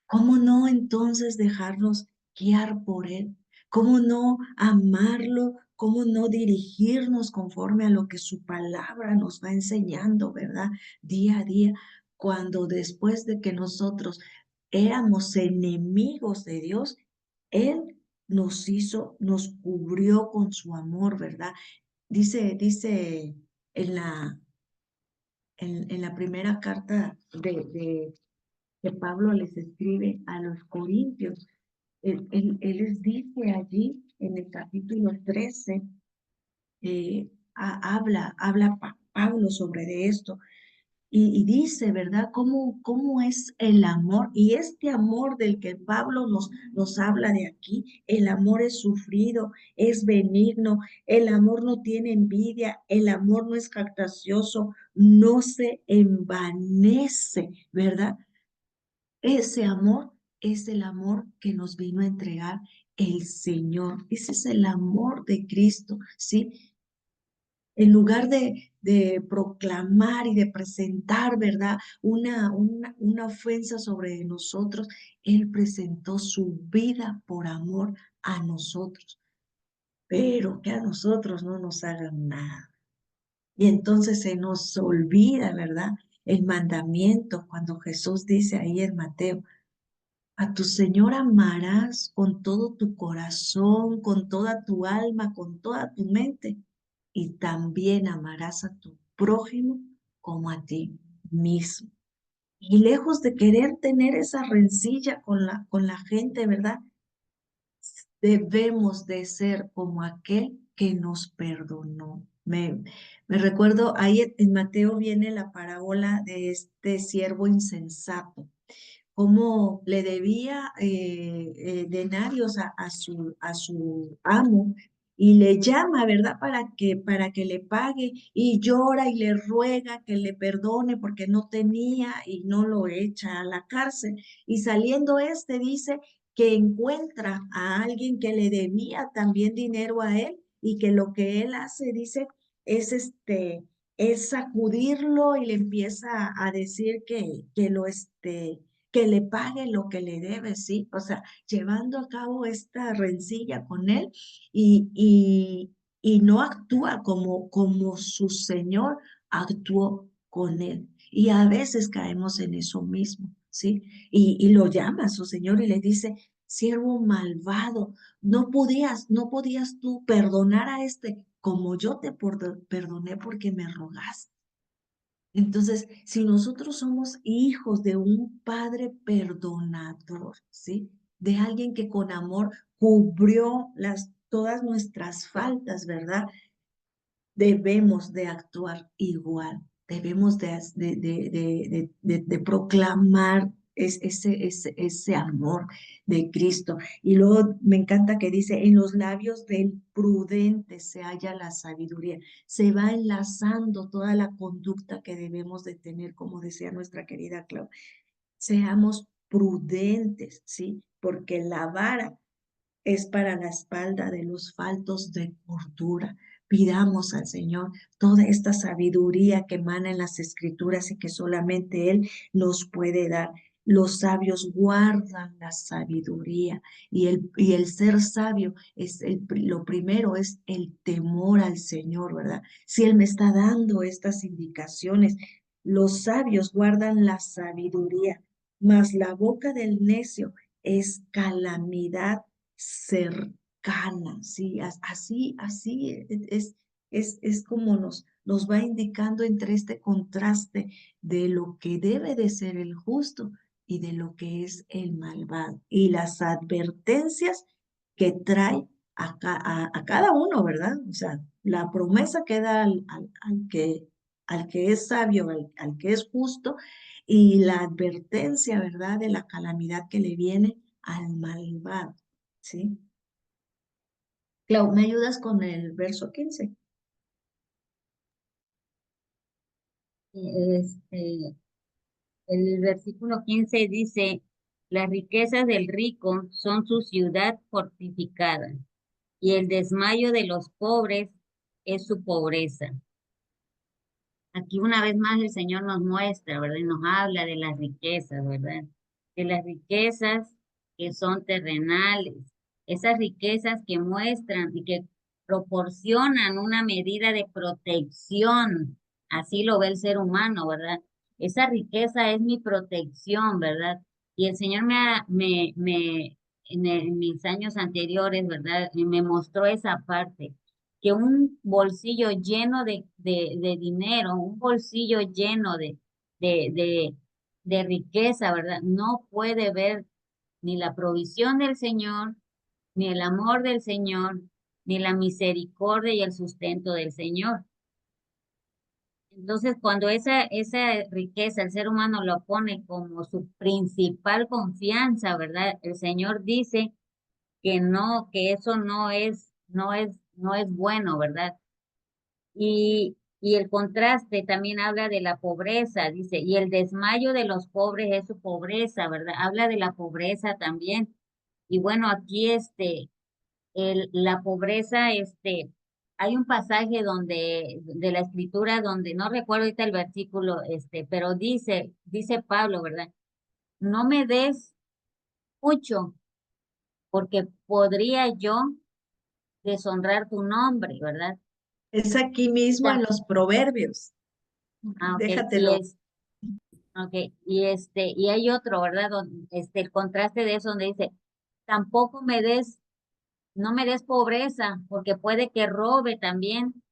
¿Cómo no entonces dejarnos guiar por Él? ¿Cómo no amarlo? ¿Cómo no dirigirnos conforme a lo que su palabra nos va enseñando, verdad? Día a día, cuando después de que nosotros éramos enemigos de Dios, Él nos hizo, nos cubrió con su amor, ¿verdad? Dice en la primera carta que Pablo les escribe a los corintios. Él les dice allí en el capítulo 13, habla Pablo sobre de esto y dice, ¿verdad? ¿Cómo es el amor? Y este amor del que Pablo nos habla de aquí, el amor es sufrido, es benigno, el amor no tiene envidia, el amor no es jactancioso, no se envanece, ¿verdad? Ese amor es el amor que nos vino a entregar el Señor. Ese es el amor de Cristo, ¿sí? En lugar de proclamar y de presentar, ¿verdad? Una ofensa sobre nosotros, Él presentó su vida por amor a nosotros, pero que a nosotros no nos hagan nada. Y entonces se nos olvida, ¿verdad? El mandamiento cuando Jesús dice ahí en Mateo, a tu Señor amarás con todo tu corazón, con toda tu alma, con toda tu mente, y también amarás a tu prójimo como a ti mismo. Y lejos de querer tener esa rencilla con la gente, ¿verdad? Debemos de ser como aquel que nos perdonó. Me recuerdo, ahí en Mateo viene la parábola de este siervo insensato cómo le debía denarios a su amo y le llama, ¿verdad? Para que le pague y llora y le ruega que le perdone porque no tenía y no lo echa a la cárcel. Y saliendo este dice que encuentra a alguien que le debía también dinero a él y que lo que él hace, dice, es es sacudirlo y le empieza a decir que le pague lo que le debe, ¿sí? O sea, llevando a cabo esta rencilla con él y no actúa como su Señor actuó con él. Y a veces caemos en eso mismo, ¿sí? Y lo llama a su Señor y le dice, siervo malvado, no podías tú perdonar a este como yo te perdoné porque me rogaste. Entonces, si nosotros somos hijos de un Padre perdonador, ¿sí? De alguien que con amor cubrió todas nuestras faltas, ¿verdad? Debemos de actuar igual, debemos de proclamar ese amor de Cristo. Y luego me encanta que dice, en los labios del prudente se halla la sabiduría. Se va enlazando toda la conducta que debemos de tener, como decía nuestra querida Clau. Seamos prudentes, ¿sí? Porque la vara es para la espalda de los faltos de cordura. Pidamos al Señor toda esta sabiduría que emana en las Escrituras y que solamente Él nos puede dar. Los sabios guardan la sabiduría y el ser sabio es lo primero es el temor al Señor, ¿verdad? Si Él me está dando estas indicaciones, los sabios guardan la sabiduría, mas la boca del necio es calamidad cercana, ¿sí? Así es como nos va indicando entre este contraste de lo que debe de ser el justo y de lo que es el malvado y las advertencias que trae a cada uno, ¿verdad? O sea, la promesa que da al que es sabio, al que es justo, y la advertencia, ¿verdad? De la calamidad que le viene al malvado, ¿sí? Clau, ¿me ayudas con el verso 15? Este, el versículo 15 dice, las riquezas del rico son su ciudad fortificada, y el desmayo de los pobres es su pobreza. Aquí una vez más el Señor nos muestra, ¿verdad? Y nos habla de las riquezas, ¿verdad? De las riquezas que son terrenales, esas riquezas que muestran y que proporcionan una medida de protección, así lo ve el ser humano, ¿verdad? Esa riqueza es mi protección, ¿verdad? Y el Señor en mis años anteriores, ¿verdad? Me mostró esa parte que un bolsillo lleno de dinero, un bolsillo lleno de, de, de riqueza, ¿verdad? No puede ver ni la provisión del Señor, ni el amor del Señor, ni la misericordia y el sustento del Señor. Entonces, cuando esa riqueza el ser humano lo pone como su principal confianza, ¿verdad? El Señor dice que no, que eso no es bueno, ¿verdad? Y el contraste también habla de la pobreza, dice, y el desmayo de los pobres es su pobreza, ¿verdad? Habla de la pobreza también. Y bueno, aquí la pobreza, hay un pasaje de la escritura donde, no recuerdo ahorita el versículo, pero dice Pablo, ¿verdad? No me des mucho, porque podría yo deshonrar tu nombre, ¿verdad? Es aquí mismo en los proverbios. Ok, y Déjatelo. okay, y hay otro, ¿verdad? El contraste de eso donde dice, tampoco no me des pobreza, porque puede que robe también,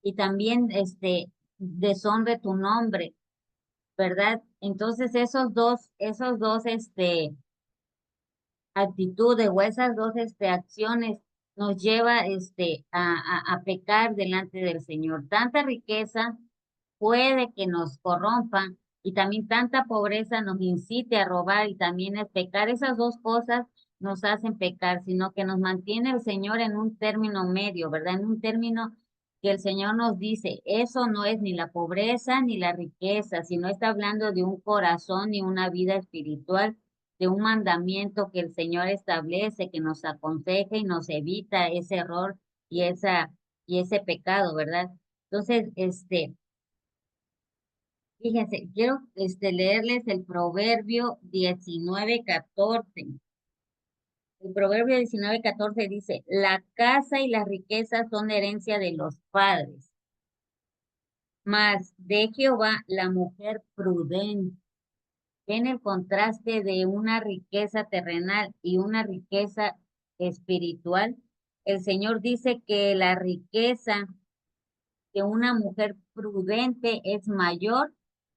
y también, deshonre tu nombre, ¿verdad? Entonces esos dos, actitudes o esas dos, acciones nos lleva, a pecar delante del Señor. Tanta riqueza puede que nos corrompa y también tanta pobreza nos incite a robar y también es pecar. Esas dos cosas nos hacen pecar, sino que nos mantiene el Señor en un término medio, ¿verdad? En un término que el Señor nos dice, eso no es ni la pobreza ni la riqueza, sino está hablando de un corazón y una vida espiritual, de un mandamiento que el Señor establece, que nos aconseja y nos evita ese error y y ese pecado, ¿verdad? Entonces, fíjense, quiero leerles el Proverbio 19:14. El Proverbio 19:14 dice, la casa y las riquezas son herencia de los padres, mas de Jehová la mujer prudente. Ven el contraste de una riqueza terrenal y una riqueza espiritual. El Señor dice que la riqueza que una mujer prudente es mayor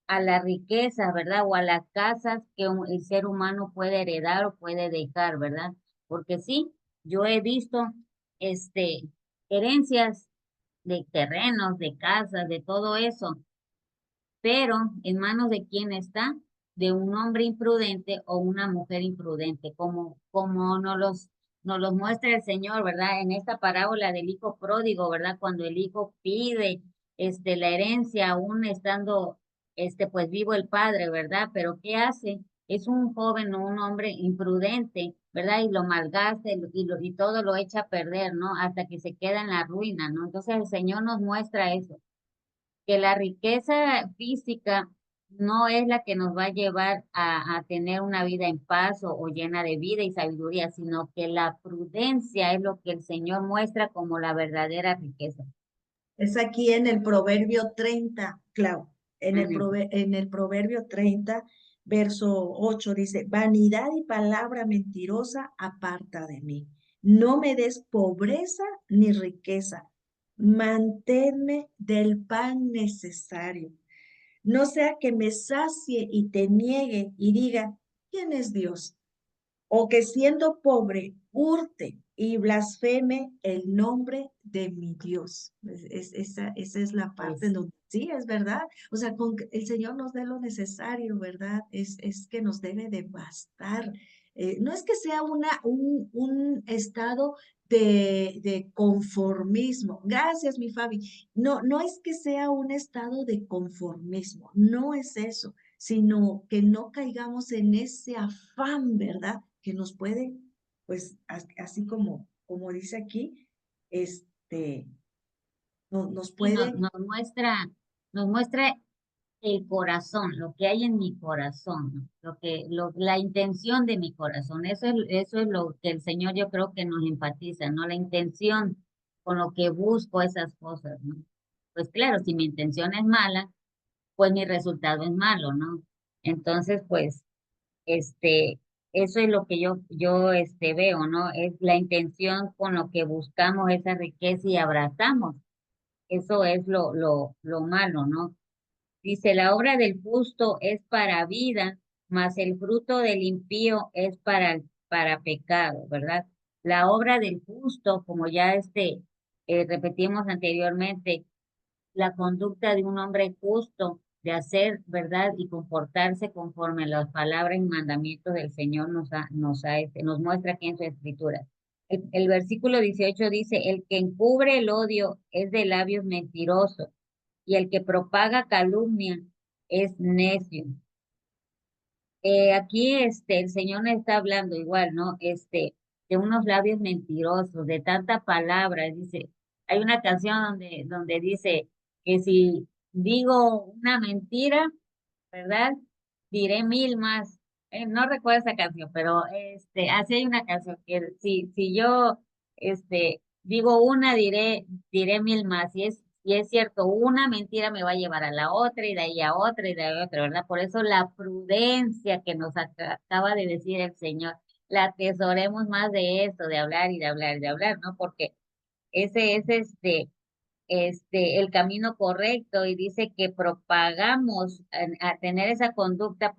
a la riqueza, ¿verdad? O a las casas que el ser humano puede heredar o puede dejar, ¿verdad? Porque sí, yo he visto, este, herencias de terrenos, de casas, de todo eso, pero ¿en manos de quién está? De un hombre imprudente o una mujer imprudente, como nos los muestra el Señor, ¿verdad? En esta parábola del hijo pródigo, ¿verdad? Cuando el hijo pide la herencia, aún estando pues vivo el padre, ¿verdad? Pero ¿qué hace? Es un joven o un hombre imprudente, ¿verdad? Y lo malgasta y todo lo echa a perder, ¿no? Hasta que se queda en la ruina, ¿no? Entonces el Señor nos muestra eso, que la riqueza física no es la que nos va a llevar a tener una vida en paz o llena de vida y sabiduría, sino que la prudencia es lo que el Señor muestra como la verdadera riqueza. Es aquí en el Proverbio 30, Clau. Amén. En el Proverbio 30, verso 8 dice, vanidad y palabra mentirosa aparta de mí. No me des pobreza ni riqueza. Manténme del pan necesario. No sea que me sacie y te niegue y diga, ¿quién es Dios? O que siendo pobre hurte y blasfeme el nombre de mi Dios. Esa es la parte en Pues, donde sí, es verdad. O sea, con que el Señor nos dé lo necesario, ¿verdad? Es que nos debe de bastar. No es que sea un estado de conformismo. Gracias, mi Fabi. No, no es que sea un estado de conformismo, no es eso, sino que no caigamos en ese afán, ¿verdad? Que nos puede, pues, así como dice aquí, este, nos y puede, nos muestra el corazón, lo que hay en mi corazón, ¿no? La intención de mi corazón. Eso es lo que el Señor yo creo que nos enfatiza, ¿no? La intención con lo que busco esas cosas, ¿no? Pues claro, si mi intención es mala, pues mi resultado es malo, ¿no? Entonces, pues, este, eso es lo que yo veo, ¿no? Es la intención con lo que buscamos esa riqueza y abrazamos. Eso es lo malo, ¿no? Dice, la obra del justo es para vida, mas el fruto del impío es para pecado, ¿verdad? La obra del justo, como ya repetimos anteriormente, la conducta de un hombre justo de hacer verdad y comportarse conforme a las palabras y mandamientos del Señor nos muestra aquí en su escritura. El versículo 18 dice, el que encubre el odio es de labios mentirosos y el que propaga calumnia es necio. Aquí el Señor nos está hablando igual, ¿no? De unos labios mentirosos, de tanta palabra. Dice, hay una canción donde dice que si digo una mentira, ¿verdad? Diré mil más. No recuerdo esa canción, pero así hay una canción que si yo digo una, diré mil más. Y es cierto, una mentira me va a llevar a la otra y de ahí a otra y de ahí a otra, ¿verdad? Por eso la prudencia que nos acaba de decir el Señor, la atesoremos más de eso, de hablar y de hablar y de hablar, ¿no? Porque ese es el camino correcto y dice que propagamos, a tener esa conducta,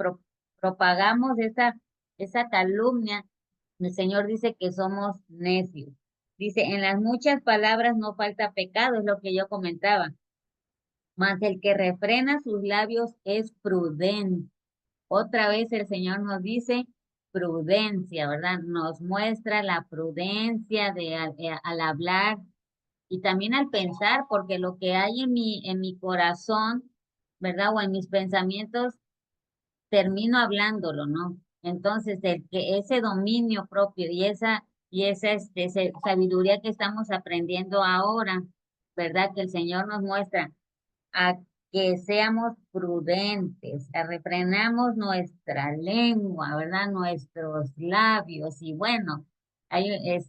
propagamos esa calumnia. El Señor dice que somos necios. Dice, en las muchas palabras no falta pecado, es lo que yo comentaba, mas el que refrena sus labios es prudente. Otra vez el Señor nos dice prudencia, ¿verdad? Nos muestra la prudencia al hablar y también al pensar, porque lo que hay en mi corazón, ¿verdad? O en mis pensamientos, termino hablándolo, ¿no? Entonces, el que ese dominio propio y esa sabiduría que estamos aprendiendo ahora, ¿verdad? Que el Señor nos muestra a que seamos prudentes, a refrenamos nuestra lengua, ¿verdad? Nuestros labios y bueno, hay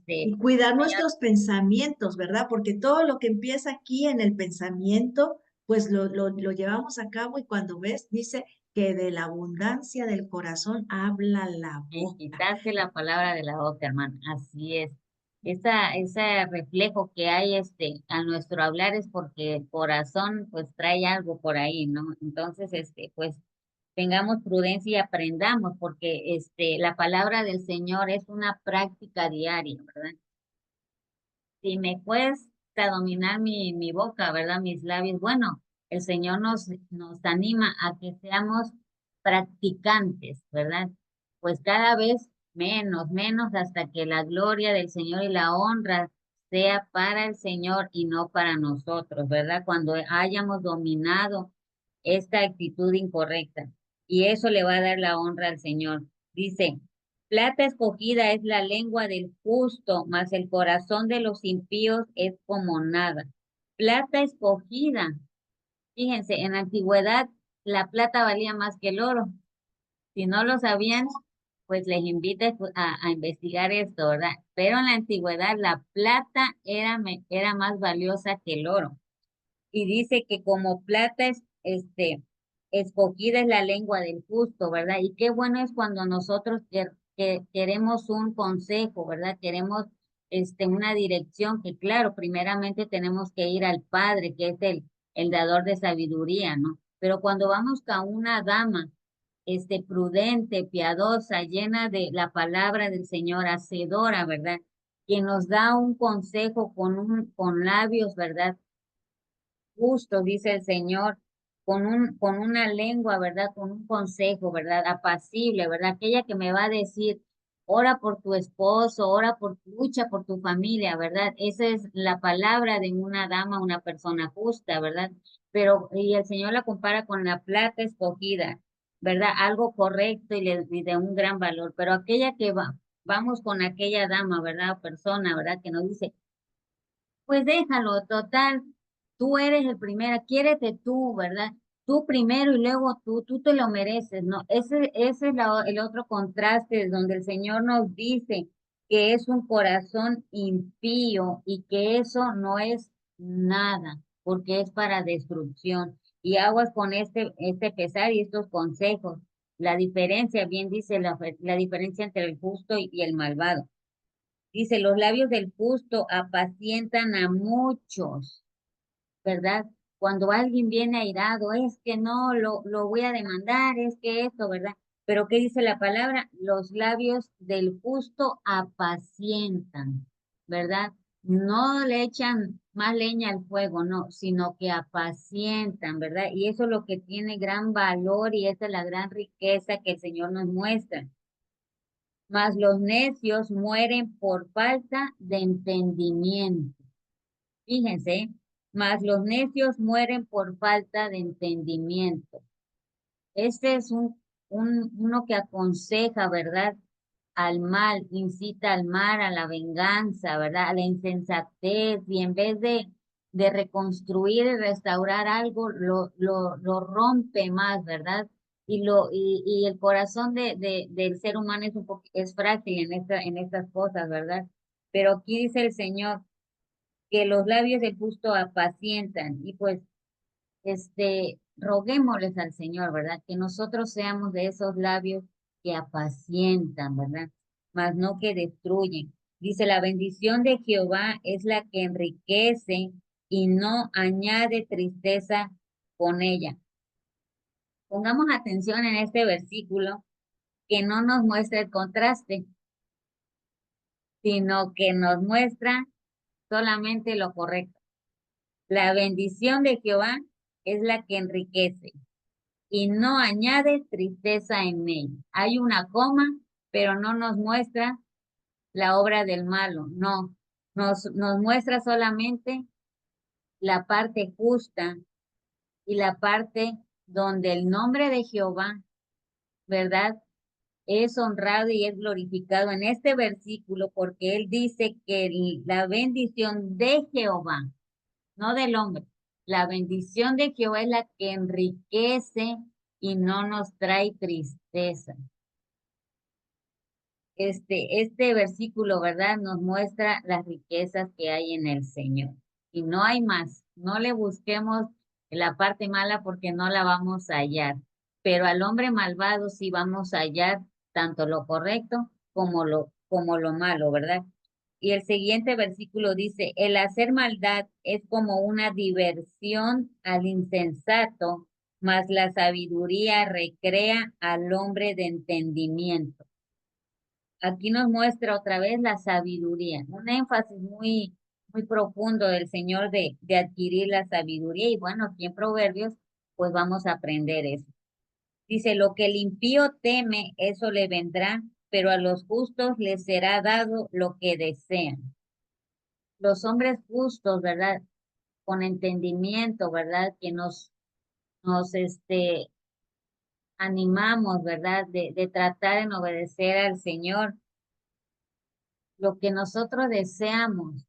y cuidar Señor, nuestros pensamientos, ¿verdad? Porque todo lo que empieza aquí en el pensamiento, pues lo llevamos a cabo y cuando ves, dice que de la abundancia del corazón habla la me boca. quitaste la palabra de la boca, hermano. Así es. Ese reflejo que hay a nuestro hablar es porque el corazón pues trae algo por ahí, ¿no? Entonces, pues tengamos prudencia y aprendamos, porque la palabra del Señor es una práctica diaria, ¿verdad? Si me cuesta dominar mi boca, ¿verdad? Mis labios, bueno, el Señor nos anima a que seamos practicantes, ¿verdad? Pues cada vez menos, hasta que la gloria del Señor y la honra sea para el Señor y no para nosotros, ¿verdad? Cuando hayamos dominado esta actitud incorrecta. Y eso le va a dar la honra al Señor. Dice, plata escogida es la lengua del justo, mas el corazón de los impíos es como nada. Plata escogida. Fíjense, en la antigüedad la plata valía más que el oro. Si no lo sabían, pues les invito a investigar esto, ¿verdad? Pero en la antigüedad la plata era más valiosa que el oro. Y dice que como plata es, escogida es la lengua del justo, ¿verdad? Y qué bueno es cuando nosotros que queremos un consejo, ¿verdad? Queremos una dirección que, claro, primeramente tenemos que ir al Padre, que es el dador de sabiduría, ¿no? Pero cuando vamos con una dama, prudente, piadosa, llena de la palabra del Señor, hacedora, ¿verdad? Quien nos da un consejo con labios, ¿verdad? Justo, dice el Señor, con una lengua, ¿verdad? Con un consejo, ¿verdad? Apacible, ¿verdad? Aquella que me va a decir, ora por tu esposo, ora por lucha por tu familia, ¿verdad? Esa es la palabra de una dama, una persona justa, ¿verdad? Pero, y el Señor la compara con la plata escogida, ¿verdad? Algo correcto y de un gran valor, pero aquella que vamos con aquella dama, ¿verdad? Persona, ¿verdad? Que nos dice, pues déjalo, total, tú eres el primero, quiérete tú, ¿verdad? Tú primero y luego tú te lo mereces, ¿no? Ese es el otro contraste donde el Señor nos dice que es un corazón impío y que eso no es nada, porque es para destrucción. Y aguas con este pesar y estos consejos. La diferencia, bien dice la diferencia entre el justo y el malvado. Dice, los labios del justo apacientan a muchos, ¿verdad? Cuando alguien viene airado, es que no, lo voy a demandar, es que esto, ¿verdad? Pero ¿qué dice la palabra? Los labios del justo apacientan, ¿verdad? No le echan más leña al fuego, no, sino que apacientan, ¿verdad? Y eso es lo que tiene gran valor y esa es la gran riqueza que el Señor nos muestra. Mas los necios mueren por falta de entendimiento. Fíjense, mas los necios mueren por falta de entendimiento. Este es uno que aconseja, ¿verdad? Al mal, incita al mal, a la venganza, ¿verdad? A la insensatez, y en vez de reconstruir y restaurar algo, lo rompe más, ¿verdad? Y el corazón del ser humano es frágil en estas cosas, ¿verdad? Pero aquí dice el Señor que los labios del justo apacientan, y pues roguémosles al Señor, ¿verdad? Que nosotros seamos de esos labios que apacientan, ¿verdad? Mas no que destruyen. Dice, la bendición de Jehová es la que enriquece y no añade tristeza con ella. Pongamos atención en este versículo que no nos muestra el contraste, sino que nos muestra solamente lo correcto. La bendición de Jehová es la que enriquece y no añade tristeza en ella. Hay una coma, pero no nos muestra la obra del malo, no. Nos muestra solamente la parte justa y la parte donde el nombre de Jehová, ¿verdad? Es honrado y es glorificado en este versículo porque él dice que la bendición de Jehová, no del hombre, la bendición de Jehová es la que enriquece y no nos trae tristeza. Este versículo, ¿verdad? Nos muestra las riquezas que hay en el Señor. Y no hay más. No le busquemos la parte mala porque no la vamos a hallar. Pero al hombre malvado sí vamos a hallar tanto lo correcto como lo malo, ¿verdad? Y el siguiente versículo dice, el hacer maldad es como una diversión al insensato, mas la sabiduría recrea al hombre de entendimiento. Aquí nos muestra otra vez la sabiduría, un énfasis muy profundo del Señor de adquirir la sabiduría. Y bueno, aquí en Proverbios, pues vamos a aprender eso. Dice, lo que el impío teme, eso le vendrá, pero a los justos les será dado lo que desean. Los hombres justos, ¿verdad? Con entendimiento, ¿verdad? Que nos animamos, ¿verdad? De tratar en obedecer al Señor. Lo que nosotros deseamos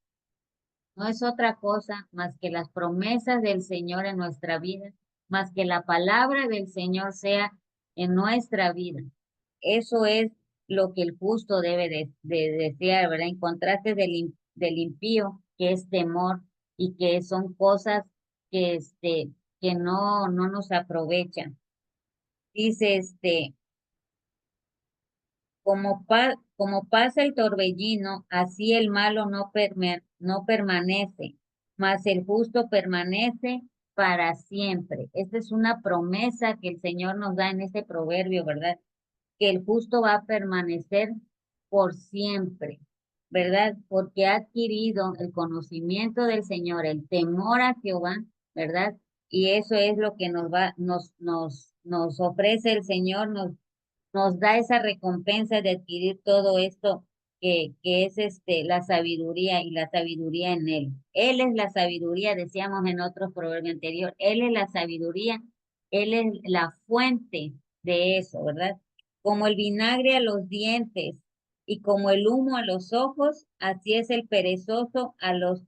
no es otra cosa más que las promesas del Señor en nuestra vida más que la palabra del Señor sea en nuestra vida. Eso es lo que el justo debe de desear, ¿verdad? En contraste del impío, que es temor y que son cosas que, que no nos aprovechan. Dice, como pasa el torbellino, así el malo no permanece, mas el justo permanece para siempre. Esta es una promesa que el Señor nos da en este proverbio, ¿verdad? Que el justo va a permanecer por siempre, ¿verdad? Porque ha adquirido el conocimiento del Señor, el temor a Jehová, ¿verdad? Y eso es lo que nos ofrece el Señor, nos da esa recompensa de adquirir todo esto que es la sabiduría y la sabiduría en Él. Él es la sabiduría, decíamos en otro proverbio anterior, Él es la sabiduría, Él es la fuente de eso, ¿verdad? Como el vinagre a los dientes y como el humo a los ojos, así es el perezoso a los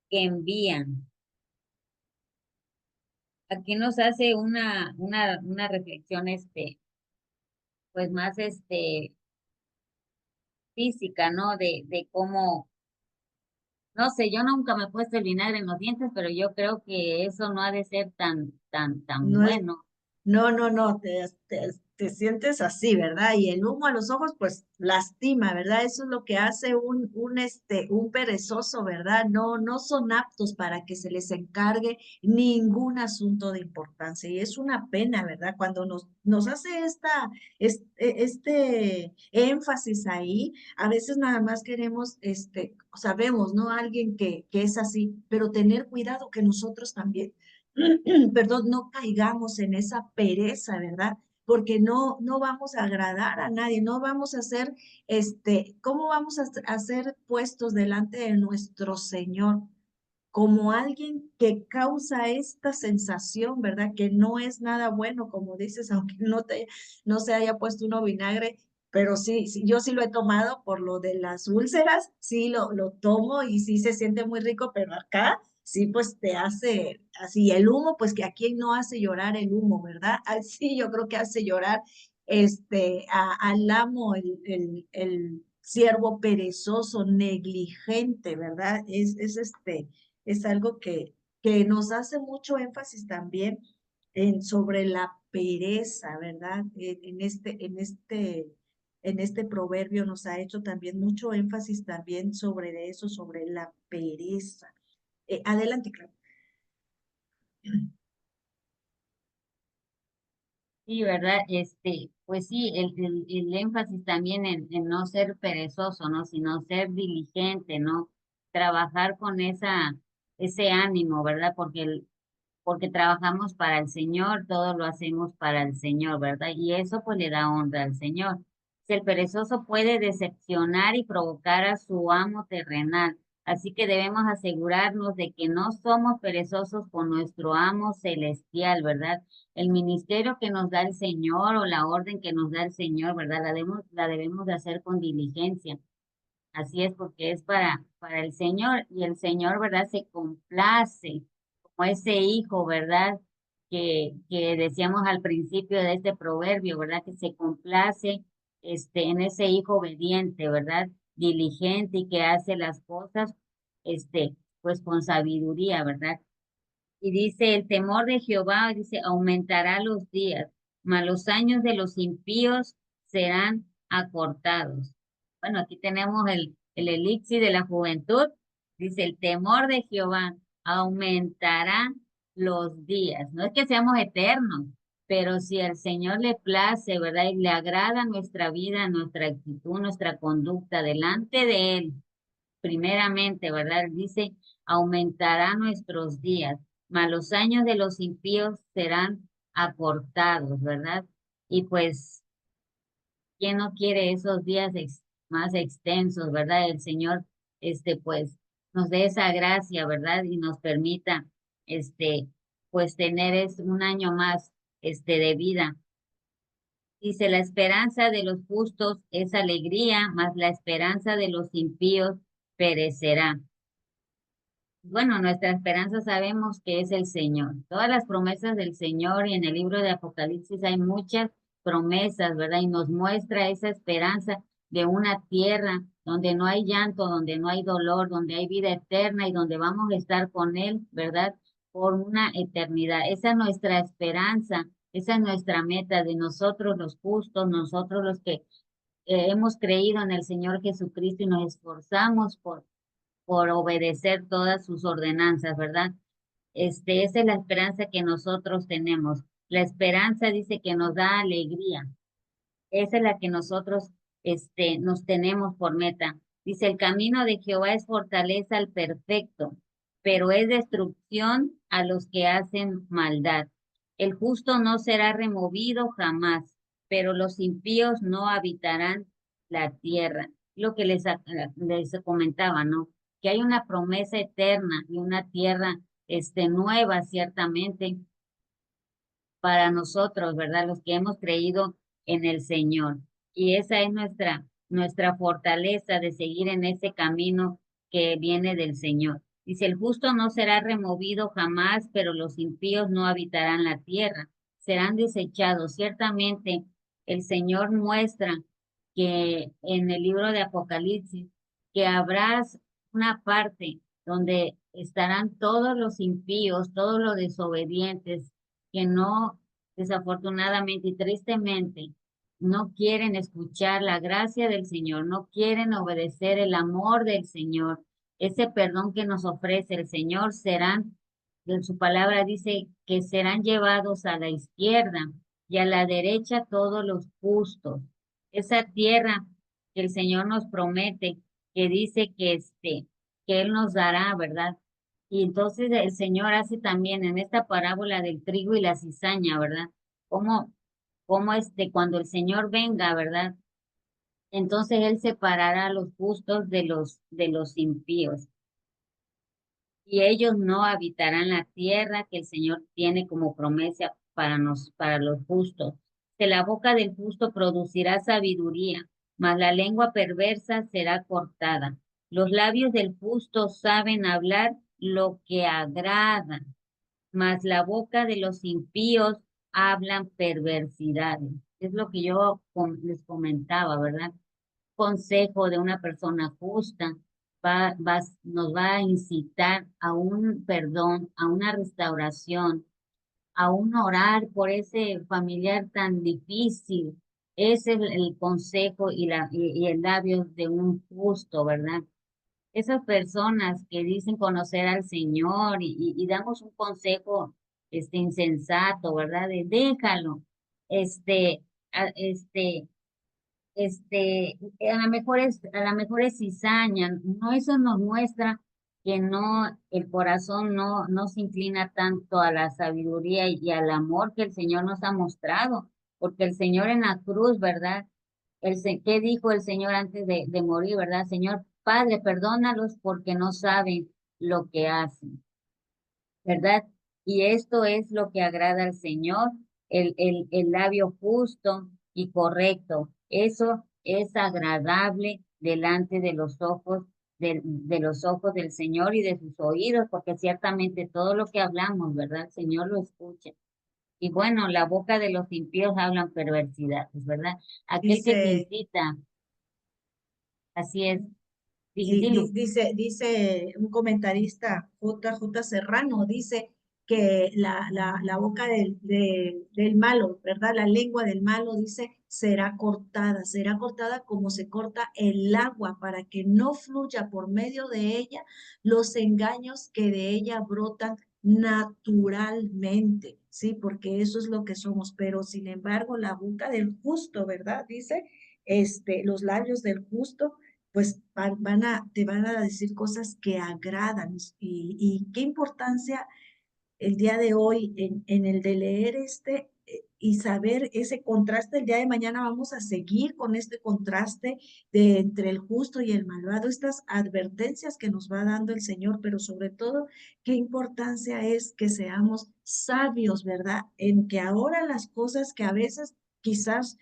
que envían. Aquí nos hace una reflexión, pues más, física, ¿no? De cómo, no sé, yo nunca me he puesto el vinagre en los dientes, pero yo creo que eso no ha de ser tan No es bueno. No, no, no, te sientes así, ¿verdad? Y el humo a los ojos, pues lastima, ¿verdad? Eso es lo que hace un perezoso, ¿verdad? No, no son aptos para que se les encargue ningún asunto de importancia. Y es una pena, ¿verdad? Cuando nos hace este énfasis ahí, a veces nada más queremos, sabemos, ¿no? Alguien que es así, pero tener cuidado que nosotros también perdón, no caigamos en esa pereza, ¿verdad? Porque no vamos a agradar a nadie, no vamos a hacer, ¿cómo vamos a ser puestos delante de nuestro Señor? Como alguien que causa esta sensación, ¿verdad? Que no es nada bueno, como dices, aunque no se haya puesto uno vinagre, pero sí, sí, yo sí lo he tomado por lo de las úlceras, sí lo tomo y sí se siente muy rico, pero acá sí, pues te hace así el humo, pues que a quien no hace llorar el humo, ¿verdad? Así yo creo que hace llorar al amo, el siervo perezoso, negligente, ¿verdad? Es algo que nos hace mucho énfasis también sobre la pereza, ¿verdad? En este proverbio nos ha hecho también mucho énfasis también sobre eso, sobre la pereza. Adelante, claro. Sí, ¿verdad? Pues sí, el énfasis también en no ser perezoso, ¿no? Sino ser diligente, ¿no? Trabajar con ese ánimo, ¿verdad? Porque trabajamos para el Señor, todo lo hacemos para el Señor, ¿verdad? Y eso pues le da honra al Señor. Si el perezoso puede decepcionar y provocar a su amo terrenal, así que debemos asegurarnos de que no somos perezosos con nuestro amo celestial, ¿verdad? El ministerio que nos da el Señor o la orden que nos da el Señor, ¿verdad? La debemos de hacer con diligencia. Así es, porque es para el Señor y el Señor, ¿verdad? Se complace como ese hijo, ¿verdad? Que decíamos al principio de este proverbio, ¿verdad? Que se complace en ese hijo obediente, ¿verdad? Diligente y que hace las cosas, pues con sabiduría, ¿verdad? Y dice, el temor de Jehová, dice, aumentará los días, mas los años de los impíos serán acortados. Bueno, aquí tenemos el elixir de la juventud. Dice, el temor de Jehová aumentará los días. No es que seamos eternos, pero si al Señor le place, ¿verdad? Y le agrada nuestra vida, nuestra actitud, nuestra conducta delante de Él, primeramente, ¿verdad? Dice, aumentará nuestros días, mas los años de los impíos serán acortados, ¿verdad? Y pues, ¿quién no quiere esos días más extensos, ¿verdad? El Señor, pues, nos dé esa gracia, ¿verdad? Y nos permita, pues, tener un año más, de vida. Dice, la esperanza de los justos es alegría, mas la esperanza de los impíos perecerá. Bueno, nuestra esperanza sabemos que es el Señor. Todas las promesas del Señor y en el libro de Apocalipsis hay muchas promesas, ¿verdad? Y nos muestra esa esperanza de una tierra donde no hay llanto, donde no hay dolor, donde hay vida eterna y donde vamos a estar con Él, ¿verdad? Por una eternidad. Esa es nuestra esperanza, esa es nuestra meta de nosotros los justos, nosotros los que hemos creído en el Señor Jesucristo y nos esforzamos por obedecer todas sus ordenanzas, ¿verdad? Esa es la esperanza que nosotros tenemos. La esperanza dice que nos da alegría. Esa es la que nosotros, nos tenemos por meta. Dice, el camino de Jehová es fortaleza al perfecto, pero es destrucción a los que hacen maldad. El justo no será removido jamás, pero los impíos no habitarán la tierra. Lo que les comentaba, ¿no? Que hay una promesa eterna y una tierra, nueva, ciertamente, para nosotros, ¿verdad? Los que hemos creído en el Señor. Y esa es nuestra fortaleza de seguir en ese camino que viene del Señor. Dice, el justo no será removido jamás, pero los impíos no habitarán la tierra, serán desechados. Ciertamente, el Señor muestra que en el libro de Apocalipsis, que habrá una parte donde estarán todos los impíos, todos los desobedientes, que no, desafortunadamente y tristemente, no quieren escuchar la gracia del Señor, no quieren obedecer el amor del Señor, ese perdón que nos ofrece el Señor, en su palabra dice que serán llevados a la izquierda y a la derecha todos los justos. Esa tierra que el Señor nos promete, que dice que Él nos dará, ¿verdad? Y entonces el Señor hace también en esta parábola del trigo y la cizaña, ¿verdad? Cómo cuando el Señor venga, ¿verdad? Entonces Él separará a los justos de los impíos. Y ellos no habitarán la tierra que el Señor tiene como promesa para los justos. Que la boca del justo producirá sabiduría, mas la lengua perversa será cortada. Los labios del justo saben hablar lo que agrada, mas la boca de los impíos hablan perversidades. Es lo que yo les comentaba, ¿verdad? Consejo de una persona justa nos va a incitar a un perdón, a una restauración, a un orar por ese familiar tan difícil. Ese es el consejo y el labio de un justo, ¿verdad? Esas personas que dicen conocer al Señor y damos un consejo insensato, ¿verdad? De déjalo, este, a- este, a lo mejor es cizaña, no, eso nos muestra que no, el corazón no se inclina tanto a la sabiduría y al amor que el Señor nos ha mostrado, porque el Señor en la cruz, ¿verdad? ¿Qué dijo el Señor antes de morir, verdad? Señor, Padre, perdónalos porque no saben lo que hacen. ¿Verdad? Y esto es lo que agrada al Señor, el labio justo y correcto. Eso es agradable delante de los ojos, de los ojos del Señor y de sus oídos, porque ciertamente todo lo que hablamos, ¿verdad? El Señor lo escucha. Y bueno, la boca de los impíos hablan perversidades, ¿verdad? Aquel que te Dice, incita, así es. sí, Dilo. dice un comentarista, J. Serrano, dice que la boca del malo, ¿verdad? La lengua del malo, dice, será cortada como se corta el agua para que no fluya por medio de ella los engaños que de ella brotan naturalmente, ¿sí? Porque eso es lo que somos, pero sin embargo, la boca del justo, ¿verdad? Dice, los labios del justo pues te van a decir cosas que agradan. Y qué importancia el día de hoy en el de leer y saber ese contraste. El día de mañana vamos a seguir con este contraste de entre el justo y el malvado, estas advertencias que nos va dando el Señor, pero sobre todo, qué importancia es que seamos sabios, ¿verdad? En que ahora las cosas que a veces quizás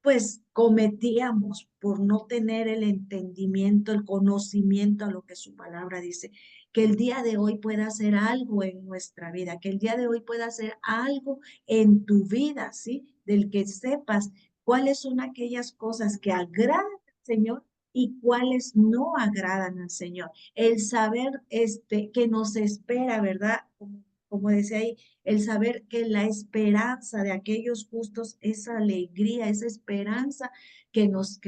pues cometíamos por no tener el entendimiento, el conocimiento a lo que su palabra dice. que el día de hoy pueda hacer algo en nuestra vida, que el día de hoy pueda hacer algo en tu vida, ¿sí? Del que sepas cuáles son aquellas cosas que agradan al Señor y cuáles no agradan al Señor. El saber que nos espera, ¿verdad? Como decía ahí, el saber que la esperanza de aquellos justos, esa alegría, esa esperanza que nos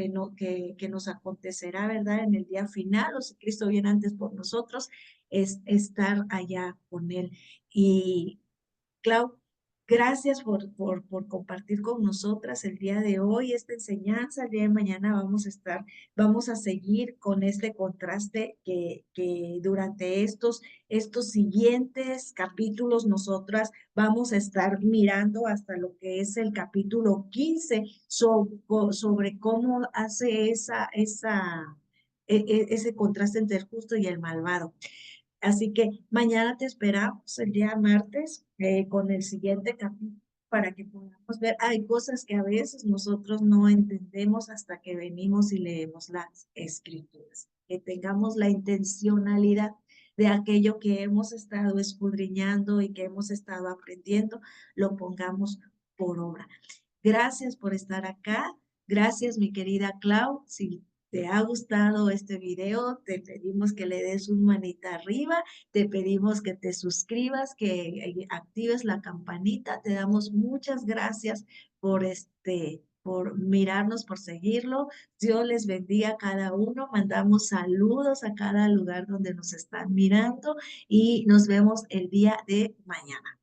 acontecerá, ¿verdad? En el día final, o si Cristo viene antes por nosotros, es estar allá con Él. Y Clau, gracias por compartir con nosotras el día de hoy esta enseñanza. El día de mañana vamos a seguir con este contraste que durante estos siguientes capítulos nosotras vamos a estar mirando hasta lo que es el capítulo 15 sobre cómo hace ese contraste entre el justo y el malvado. Así que mañana te esperamos el día martes con el siguiente capítulo para que podamos ver. Hay cosas que a veces nosotros no entendemos hasta que venimos y leemos las escrituras. Que tengamos la intencionalidad de aquello que hemos estado escudriñando y que hemos estado aprendiendo, lo pongamos por obra. Gracias por estar acá. Gracias, mi querida Clau. Si te ha gustado este video, te pedimos que le des un manita arriba, te pedimos que te suscribas, que actives la campanita. Te damos muchas gracias por mirarnos, por seguirlo. Dios les bendiga a cada uno. Mandamos saludos a cada lugar donde nos están mirando y nos vemos el día de mañana.